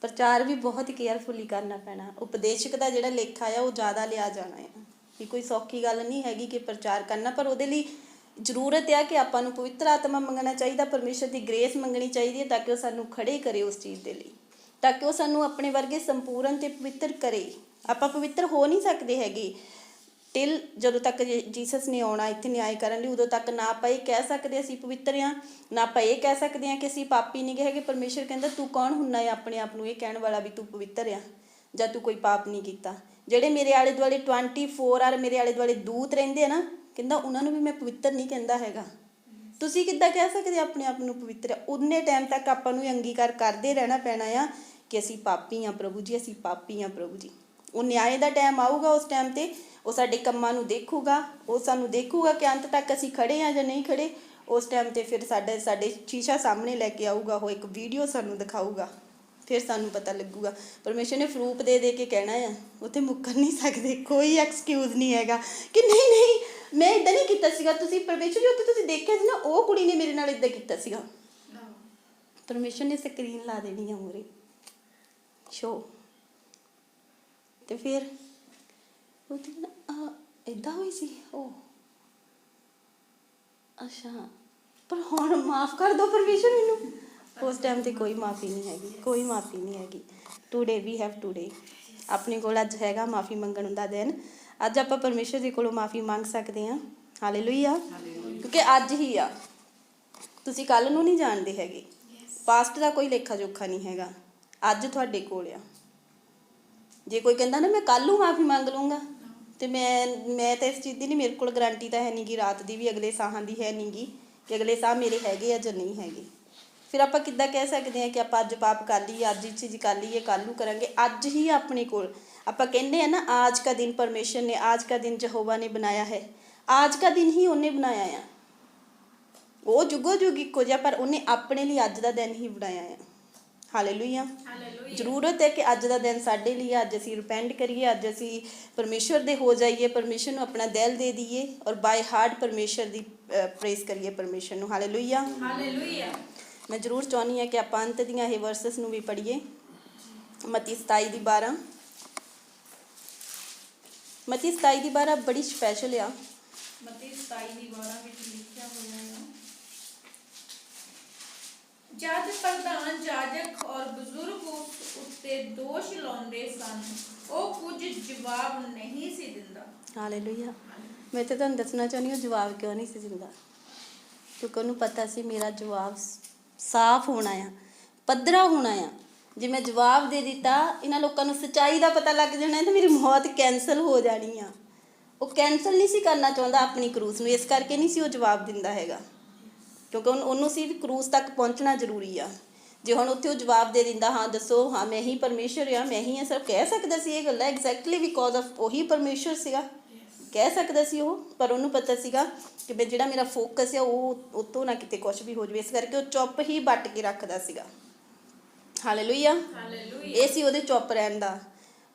ਪ੍ਰਚਾਰ ਵੀ ਬਹੁਤ ਕੇਅਰਫੁਲੀ ਕਰਨਾ ਪੈਣਾ। ਉਪਦੇਸ਼ਕ ਦਾ ਜਿਹੜਾ ਲੇਖਾ ਆ ਉਹ ਜ਼ਿਆਦਾ ਲਿਆ ਜਾਣਾ ਆ। ਇਹ ਕੋਈ ਸੌਖੀ ਗੱਲ ਨਹੀਂ ਹੈਗੀ ਕਿ ਪ੍ਰਚਾਰ ਕਰਨਾ, ਪਰ ਉਹਦੇ ਲਈ ਜ਼ਰੂਰਤ ਆ ਕਿ ਆਪਾਂ ਨੂੰ ਪਵਿੱਤਰ ਆਤਮਾ ਮੰਗਣਾ ਚਾਹੀਦਾ, ਪਰਮੇਸ਼ਰ ਦੀ ਗ੍ਰੇਸ ਮੰਗਣੀ ਚਾਹੀਦੀ ਹੈ, ਤਾਂ ਕਿ ਉਹ ਸਾਨੂੰ ਖੜੇ ਕਰੇ ਉਸ ਚੀਜ਼ ਦੇ ਲਈ, ਤਾਂ ਕਿ ਉਹ ਸਾਨੂੰ ਆਪਣੇ ਵਰਗੇ ਸੰਪੂਰਨ ਤੇ ਪਵਿੱਤਰ ਕਰੇ। ਆਪਾਂ ਪਵਿੱਤਰ ਹੋ ਨਹੀਂ ਸਕਦੇ ਹੈਗੇ ਟਿਲ ਜਦੋਂ ਤੱਕ ਜੀਸਸ ਨੇ ਆਉਣਾ ਇੱਥੇ ਨਿਆਂ ਕਰਨ ਲਈ। ਉਦੋਂ ਤੱਕ ਨਾ ਆਪਾਂ ਇਹ ਕਹਿ ਸਕਦੇ ਅਸੀਂ ਪਵਿੱਤਰ ਹਾਂ, ਨਾ ਆਪਾਂ ਇਹ ਕਹਿ ਸਕਦੇ ਹਾਂ ਕਿ ਅਸੀਂ ਪਾਪੀ ਨਹੀਂ ਹੈਗੇ। ਪਰਮੇਸ਼ਰ ਕਹਿੰਦਾ ਤੂੰ ਕੌਣ ਹੁੰਦਾ ਹੈ ਆਪਣੇ ਆਪ ਨੂੰ ਇਹ ਕਹਿਣ ਵਾਲਾ ਵੀ ਤੂੰ ਪਵਿੱਤਰ ਆ ਜਾਂ ਤੂੰ ਕੋਈ ਪਾਪ ਨਹੀਂ ਕੀਤਾ? ਜਿਹੜੇ ਮੇਰੇ ਆਲੇ ਦੁਆਲੇ 24 ਆਰ ਮੇਰੇ ਆਲੇ ਦੁਆਲੇ ਦੂਤ ਰਹਿੰਦੇ ਆ ਨਾ, ਕਹਿੰਦਾ ਉਹਨਾਂ ਨੂੰ ਵੀ ਮੈਂ ਪਵਿੱਤਰ ਨਹੀਂ ਕਹਿੰਦਾ ਹੈਗਾ। ਤੁਸੀਂ ਕਿੱਦਾਂ ਕਹਿ ਸਕਦੇ ਆਪਣੇ ਆਪ ਨੂੰ ਪਵਿੱਤਰ? ਉਨੇ ਟਾਈਮ ਤੱਕ ਆਪਾਂ ਨੂੰ ਅੰਗੀਕਾਰ ਕਰਦੇ ਰਹਿਣਾ ਪੈਣਾ ਆ ਕਿ ਅਸੀਂ ਪਾਪੀ ਹਾਂ ਪ੍ਰਭੂ ਜੀ, ਅਸੀਂ ਪਾਪੀ ਹਾਂ ਪ੍ਰਭੂ ਜੀ। ਉਹ ਨਿਆਂ ਦਾ ਟਾਈਮ ਆਊਗਾ, ਉਸ ਟਾਈਮ 'ਤੇ ਉਹ ਸਾਡੇ ਕੰਮਾਂ ਨੂੰ ਦੇਖੂਗਾ, ਉਹ ਸਾਨੂੰ ਦੇਖੂਗਾ ਕਿ ਅੰਤ ਤੱਕ ਅਸੀਂ ਖੜੇ ਹਾਂ ਜਾਂ ਨਹੀਂ ਖੜੇ। ਉਸ ਟਾਈਮ 'ਤੇ ਫਿਰ ਸਾਡੇ ਸ਼ੀਸ਼ਾ ਸਾਹਮਣੇ ਲੈ ਕੇ ਆਊਗਾ, ਉਹ ਇੱਕ ਵੀਡੀਓ ਸਾਨੂੰ ਦਿਖਾਊਗਾ। ਫਿਰ ਸਾਨੂੰ ਪਤਾ ਲੱਗੂਗਾ। ਪਰਮੇਸ਼ਰ ਨੇ ਪ੍ਰੂਫ ਦੇ ਦੇ ਕੇ ਕਹਿਣਾ ਆ, ਉੱਥੇ ਮੁੱਕਰ ਨਹੀਂ ਸਕਦੇ, ਕੋਈ ਐਕਸਕਿਊਜ਼ ਨਹੀਂ ਹੈਗਾ ਕਿ ਨਹੀਂ ਨਹੀਂ ਮੈਂ ਇੱਦਾਂ ਨਹੀਂ ਕੀਤਾ ਸੀਗਾ। ਤੁਸੀਂ ਪਰਮੇਸ਼ਰ ਜੀ ਉੱਥੇ ਤੁਸੀਂ ਦੇਖਿਆ ਸੀ ਨਾ, ਉਹ ਕੁੜੀ ਨੇ ਮੇਰੇ ਨਾਲ ਇੱਦਾਂ ਕੀਤਾ ਸੀਗਾ। ਪਰਮੇਸ਼ਰ ਨੇ ਸਕਰੀਨ ਲਾ ਦੇਣੀ ਆ ਮੂਹਰੇ ਸ਼ੋ, ਤੇ ਫਿਰ ਉਹਦੀ ਨਾ ਇੱਦਾਂ ਹੋਈ ਸੀ ਉਹ, ਅੱਛਾ ਪਰ ਹੁਣ ਮਾਫ਼ ਕਰ ਦਿਓ ਪਰਮੇਸ਼ਰ ਮੈਨੂੰ। ਉਸ ਟਾਈਮ ਤੇ ਕੋਈ ਮਾਫ਼ੀ ਨਹੀਂ ਹੈਗੀ, ਕੋਈ ਮਾਫ਼ੀ ਨਹੀਂ ਹੈਗੀ। ਟੂਡੇ ਵੀ ਹੈਵ ਟੂਡੇ, ਆਪਣੇ ਕੋਲ ਅੱਜ ਹੈਗਾ ਮਾਫ਼ੀ ਮੰਗਣ ਦਾ ਦਿਨ। ਅੱਜ ਆਪਾਂ ਪਰਮੇਸ਼ਰ ਦੇ ਕੋਲੋਂ ਮਾਫ਼ੀ ਮੰਗ ਸਕਦੇ ਹਾਂ। ਹਾਲੇਲੂਇਆ, ਕਿਉਂਕਿ ਅੱਜ ਹੀ ਆ, ਤੁਸੀਂ ਕੱਲ੍ਹ ਨੂੰ ਨਹੀਂ ਜਾਣਦੇ ਹੈਗੇ। ਪਾਸਟ ਦਾ ਕੋਈ ਲੇਖਾ ਜੋਖਾ ਨਹੀਂ ਹੈਗਾ, ਅੱਜ ਤੁਹਾਡੇ ਕੋਲ ਆ। ਜੇ ਕੋਈ ਕਹਿੰਦਾ ਨਾ ਮੈਂ ਕੱਲ੍ਹ ਨੂੰ ਮਾਫ਼ੀ ਮੰਗ ਲੂੰਗਾ, ਤੇ ਮੈਂ ਤਾਂ ਇਸ ਚੀਜ਼ ਦੀ ਨਹੀਂ, ਮੇਰੇ ਕੋਲ ਗਰੰਟੀ ਤਾਂ ਹੈ ਨਹੀਂ ਗੀ, ਰਾਤ ਦੀ ਵੀ, ਅਗਲੇ ਸਾਹਾਂ ਦੀ ਹੈ ਨਹੀਂ ਗੀ ਕਿ ਅਗਲੇ ਸਾਹ ਮੇਰੇ ਹੈਗੇ ਆ ਜਾਂ ਨਹੀਂ ਹੈਗੇ। ਫਿਰ ਆਪਾਂ ਕਿੱਦਾਂ ਕਹਿ ਸਕਦੇ ਹਾਂ ਕਿ ਆਪਾਂ ਅੱਜ ਪਾਪ ਕਰ ਲਈਏ, ਅੱਜ ਇਹ ਚੀਜ਼ ਕਰ ਲਈਏ, ਕੱਲ੍ਹ ਨੂੰ ਕਰਾਂਗੇ। ਅੱਜ ਹੀ ਆਪਣੇ ਕੋਲ, ਆਪਾਂ ਕਹਿੰਦੇ ਆ ਨਾ ਆਜ ਕਾ ਦਿਨ ਪਰਮੇਸ਼ਰ ਨੇ, ਆਜ ਕਾ ਦਿਨ ਯਹੋਵਾ ਨੇ ਬਣਾਇਆ ਹੈ, ਆਜ ਕਾ ਦਿਨ ਹੀ ਉਹਨੇ ਬਣਾਇਆ ਆ। ਉਹ ਜੁਗੋ ਜੁਗ ਇੱਕੋ ਜਿਹਾ, ਪਰ ਉਹਨੇ ਆਪਣੇ ਲਈ ਅੱਜ ਦਾ ਦਿਨ ਹੀ ਬਣਾਇਆ ਆ। ਹਾਲੇਲੂਇਆ। ਜ਼ਰੂਰਤ ਹੈ ਕਿ ਅੱਜ ਦਾ ਦਿਨ ਸਾਡੇ ਲਈ, ਅੱਜ ਅਸੀਂ ਰਿਪੈਂਟ ਕਰੀਏ, ਅੱਜ ਅਸੀਂ ਪਰਮੇਸ਼ਰ ਦੇ ਹੋ ਜਾਈਏ, ਪਰਮੇਸ਼ਰ ਨੂੰ ਆਪਣਾ ਦਿਲ ਦੇ ਦਈਏ ਔਰ ਬਾਏ ਹਾਰਟ ਪਰਮੇਸ਼ਰ ਦੀ ਪ੍ਰੇਜ਼ ਕਰੀਏ ਪਰਮੇਸ਼ਰ ਨੂੰ। ਹਾਲੇਲੂਇਆ। ਮੈਂ ਜ਼ਰੂਰ ਚਾਹੁੰਦੀ ਹਾਂ ਕਿ ਆਪਾਂ ਅੰਤ ਦੀਆਂ ਇਹ ਵਰਸਸ ਨੂੰ ਵੀ ਪੜ੍ਹੀਏ। ਮਤੀ 27:12, ਮਤੀ 27:12 ਬੜੀ ਸਪੈਸ਼ਲ ਆ। ਮਤੀ 27:12 ਵਿੱਚ ਲਿਖਿਆ ਹੋਇਆ ਹੈ, ਜਦ ਪ੍ਰਧਾਨ ਜਾਜਕ ਔਰ ਬਜ਼ੁਰਗ ਉਸ ਉੱਤੇ ਦੋਸ਼ ਲਾਉਂਦੇ ਸਨ, ਉਹ ਕੁਝ ਜਵਾਬ ਨਹੀਂ ਸੀ ਦਿੰਦਾ। ਹਾਲੇਲੂਇਆ। ਮੈਂ ਤਾਂ ਤੁਹਾਨੂੰ ਦੱਸਣਾ ਚਾਹੁੰਦੀ ਹਾਂ ਜਵਾਬ ਕਿਉਂ ਨਹੀਂ ਸੀ ਦਿੰਦਾ, ਕਿਉਂਕਿ ਉਹਨੂੰ ਪਤਾ ਸੀ ਮੇਰਾ ਜਵਾਬ ਸਾਫ਼ ਹੋਣਾ ਆ, ਪੱਧਰਾ ਹੋਣਾ ਆ। ਜੇ ਮੈਂ ਜਵਾਬ ਦੇ ਦਿੱਤਾ, ਇਹਨਾਂ ਲੋਕਾਂ ਨੂੰ ਸੱਚਾਈ ਦਾ ਪਤਾ ਲੱਗ ਜਾਣਾ ਤੇ ਮੇਰੀ ਮੌਤ ਕੈਂਸਲ ਹੋ ਜਾਣੀ ਆ। ਉਹ ਕੈਂਸਲ ਨਹੀਂ ਸੀ ਕਰਨਾ ਚਾਹੁੰਦਾ ਆਪਣੀ ਕਰੂਸ ਨੂੰ, ਇਸ ਕਰਕੇ ਨਹੀਂ ਸੀ ਉਹ ਜਵਾਬ ਦਿੰਦਾ ਹੈਗਾ, ਕਿਉਂਕਿ ਉਹਨੂੰ ਸੀ ਵੀ ਕਰੂਸ ਤੱਕ ਪਹੁੰਚਣਾ ਜ਼ਰੂਰੀ ਆ। ਜੇ ਹੁਣ ਉੱਥੇ ਉਹ ਜਵਾਬ ਦੇ ਦਿੰਦਾ, ਹਾਂ ਦੱਸੋ, ਹਾਂ ਮੈਂ ਹੀ ਪਰਮੇਸ਼ਰ ਆ, ਮੈਂ ਹੀ ਹਾਂ, ਸਰ ਕਹਿ ਸਕਦਾ ਸੀ ਇਹ ਗੱਲਾਂ ਐਗਜ਼ੈਕਟਲੀ ਬਿਕੋਜ਼ ਆਫ ਉਹੀ ਪਰਮੇਸ਼ਰ ਸੀਗਾ, ਕਹਿ ਸਕਦਾ ਸੀ ਉਹ। ਪਰ ਉਹਨੂੰ ਪਤਾ ਸੀਗਾ ਕਿ ਮੈਂ ਜਿਹੜਾ ਮੇਰਾ ਫੋਕਸ ਆ ਉਹ ਉੱਤੋਂ ਨਾ ਕਿਤੇ ਕੁਛ ਵੀ ਹੋ ਜਾਵੇ, ਇਸ ਕਰਕੇ ਉਹ ਚੁੱਪ ਹੀ ਵੱਟ ਕੇ ਰੱਖਦਾ ਸੀਗਾ। ਹਾਲੇਲੂਇਆ। ਇਹ ਸੀ ਉਹਦੇ ਚੁੱਪ ਰਹਿਣ ਦਾ।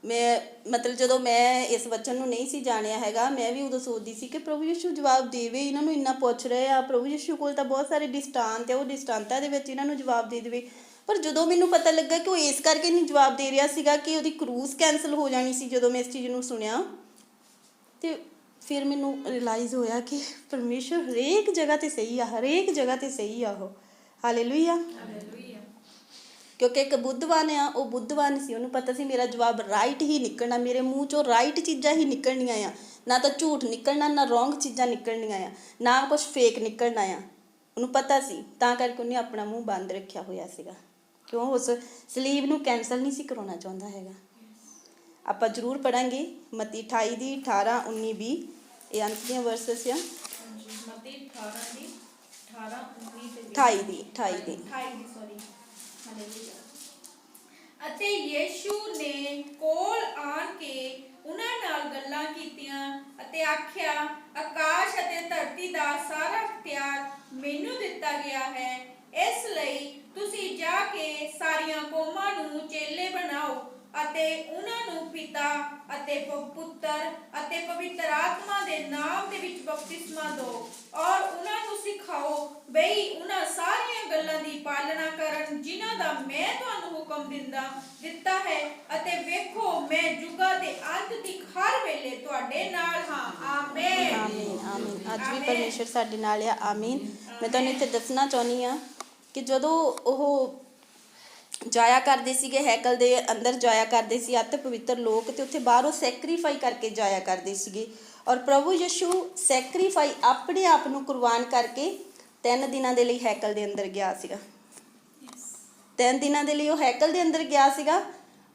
ਮੈਂ ਮਤਲਬ ਜਦੋਂ ਮੈਂ ਇਸ ਵਚਨ ਨੂੰ ਨਹੀਂ ਸੀ ਜਾਣਿਆ ਹੈਗਾ, ਮੈਂ ਵੀ ਉਦੋਂ ਸੋਚਦੀ ਸੀ ਕਿ ਪ੍ਰਭੂ ਯਿਸੂ ਜਵਾਬ ਦੇਵੇ, ਇਹਨਾਂ ਨੂੰ ਇੰਨਾ ਪੁੱਛ ਰਹੇ ਆ, ਪ੍ਰਭੂ ਯਿਸੂ ਕੋਲ ਤਾਂ ਬਹੁਤ ਸਾਰੇ ਦ੍ਰਿਸ਼ਟਾਂਤ ਆ, ਉਹ ਦ੍ਰਿਸ਼ਟਾਂਤਾਂ ਦੇ ਵਿੱਚ ਇਹਨਾਂ ਨੂੰ ਜਵਾਬ ਦੇ ਦੇਵੇ। ਪਰ ਜਦੋਂ ਮੈਨੂੰ ਪਤਾ ਲੱਗਾ ਕਿ ਉਹ ਇਸ ਕਰਕੇ ਨਹੀਂ ਜਵਾਬ ਦੇ ਰਿਹਾ ਸੀਗਾ ਕਿ ਉਹਦੀ ਕਰੂਸ ਕੈਂਸਲ ਹੋ ਜਾਣੀ ਸੀ, ਜਦੋਂ ਮੈਂ ਇਸ ਚੀਜ਼ ਨੂੰ ਸੁਣਿਆ, ਤੇ ਫਿਰ ਮੈਨੂੰ ਰਿਅਲਾਈਜ਼ ਹੋਇਆ ਕਿ ਪਰਮੇਸ਼ਰ ਹਰੇਕ ਜਗ੍ਹਾ 'ਤੇ ਸਹੀ ਆ, ਹਰੇਕ ਜਗ੍ਹਾ 'ਤੇ ਸਹੀ ਆ ਉਹ। ਹਾਲੇਲੂਇਆ। ਕਿਉਂਕਿ ਇੱਕ ਬੁੱਧਵਾਨ ਆ, ਉਹ ਬੁੱਧਵਾਨ ਸੀ, ਉਹਨੂੰ ਪਤਾ ਸੀ ਮੇਰਾ ਜਵਾਬ ਰਾਈਟ ਹੀ ਨਿਕਲਣਾ, ਮੇਰੇ ਮੂੰਹ 'ਚੋਂ ਰਾਈਟ ਚੀਜ਼ਾਂ ਹੀ ਨਿਕਲਣੀਆਂ ਆ, ਨਾ ਤਾਂ ਝੂਠ ਨਿਕਲਣਾ, ਨਾ ਰੋਂਗ ਚੀਜ਼ਾਂ ਨਿਕਲਣੀਆਂ ਆ, ਨਾ ਕੁਛ ਫੇਕ ਨਿਕਲਣਾ ਆ। ਉਹਨੂੰ ਪਤਾ ਸੀ, ਤਾਂ ਕਰਕੇ ਉਹਨੇ ਆਪਣਾ ਮੂੰਹ ਬੰਦ ਰੱਖਿਆ ਹੋਇਆ ਸੀਗਾ, ਕਿਉਂ ਉਸ ਸਲੀਬ ਨੂੰ ਕੈਂਸਲ ਨਹੀਂ ਸੀ ਕਰਾਉਣਾ ਚਾਹੁੰਦਾ ਹੈਗਾ। ਆਪਾਂ ਜ਼ਰੂਰ ਪੜ੍ਹਾਂਗੇ ਮਤੀ 28:18, 19, 20, ਇਹ ਅੰਤ ਦੀਆਂ ਵਰਸਸ ਆ। ਮਤੀ 18 18, 19 ਤੇ 28 ਸੌਰੀ। ਅਤੇ ਯੀਸ਼ੂ ਨੇ ਕੋਲ ਆਣ ਕੇ ਉਹਨਾਂ ਨਾਲ ਗੱਲਾਂ ਕੀਤੀਆਂ ਅਤੇ ਆਖਿਆ, ਆਕਾਸ਼ ਅਤੇ ਧਰਤੀ ਦਾ ਸਾਰਾ ਇਖਤਿਆਰ ਮੈਨੂੰ ਦਿੱਤਾ ਗਿਆ ਹੈ, ਇਸ ਲਈ ਤੁਸੀਂ ਜਾ ਕੇ ਸਾਰੀਆਂ ਕੌਮਾਂ ਨੂੰ ਚੇਲੇ ਬਣਾਓ ਅਤੇ ਉਹਨਾਂ ਨੂੰ ਪਿਤਾ ਅਤੇ ਪੁੱਤਰ ਅਤੇ ਪਵਿੱਤਰ ਆਤਮਾ ਦੇ ਨਾਮ ਦੇ ਵਿੱਚ ਬਪਤਿਸਮਾ ਦਿਓ ਔਰ ਉਹਨਾਂ ਨੂੰ ਸਿਖਾਓ ਬਈ ਉਹਨਾਂ ਸਾਰੀਆਂ ਗੱਲਾਂ ਦੀ ਪਾਲਣਾ ਕਰਨ ਜਿਨ੍ਹਾਂ ਦਾ ਮੈਂ ਤੁਹਾਨੂੰ ਹੁਕਮ ਦਿੱਤਾ ਹੈ, ਅਤੇ ਵੇਖੋ ਮੈਂ ਯੁੱਗਾਂ ਦੇ ਅੰਤ ਤੱਕ ਹਰ ਵੇਲੇ ਤੁਹਾਡੇ ਨਾਲ ਹਾਂ। ਆਮੀਨ। ਆਮੀਨ। ਆਮੀਨ। ਅੱਜ ਵੀ ਪਰਮੇਸ਼ਰ ਸਾਡੇ ਨਾਲ ਆ। ਆਮੀਨ। ਮੈਂ ਤੁਹਾਨੂੰ ਇੱਥੇ ਦੱਸਣਾ ਚਾਹੁੰਦੀ ਹਾਂ ਕਿ ਜਦੋਂ ਉਹ ਜਾਇਆ ਕਰਦੇ ਸੀਗੇ, ਹੈਕਲ ਦੇ ਅੰਦਰ ਜਾਇਆ ਕਰਦੇ ਸੀ ਅਤਿ ਪਵਿੱਤਰ ਲੋਕ, ਤੇ ਉੱਥੇ ਬਾਹਰੋਂ ਸੈਕਰੀਫਾਈ ਕਰਕੇ ਜਾਇਆ ਕਰਦੇ ਸੀਗੇ, ਔਰ ਪ੍ਰਭੂ ਯਿਸੂ ਸੈਕਰੀਫਾਈ ਆਪਣੇ ਆਪ ਨੂੰ ਕੁਰਬਾਨ ਕਰਕੇ 3 ਦਿਨਾਂ ਦੇ ਲਈ ਹੈਕਲ ਦੇ ਅੰਦਰ ਗਿਆ ਸੀਗਾ। 3 ਦਿਨਾਂ ਦੇ ਲਈ ਉਹ ਹੈਕਲ ਦੇ ਅੰਦਰ ਗਿਆ ਸੀਗਾ,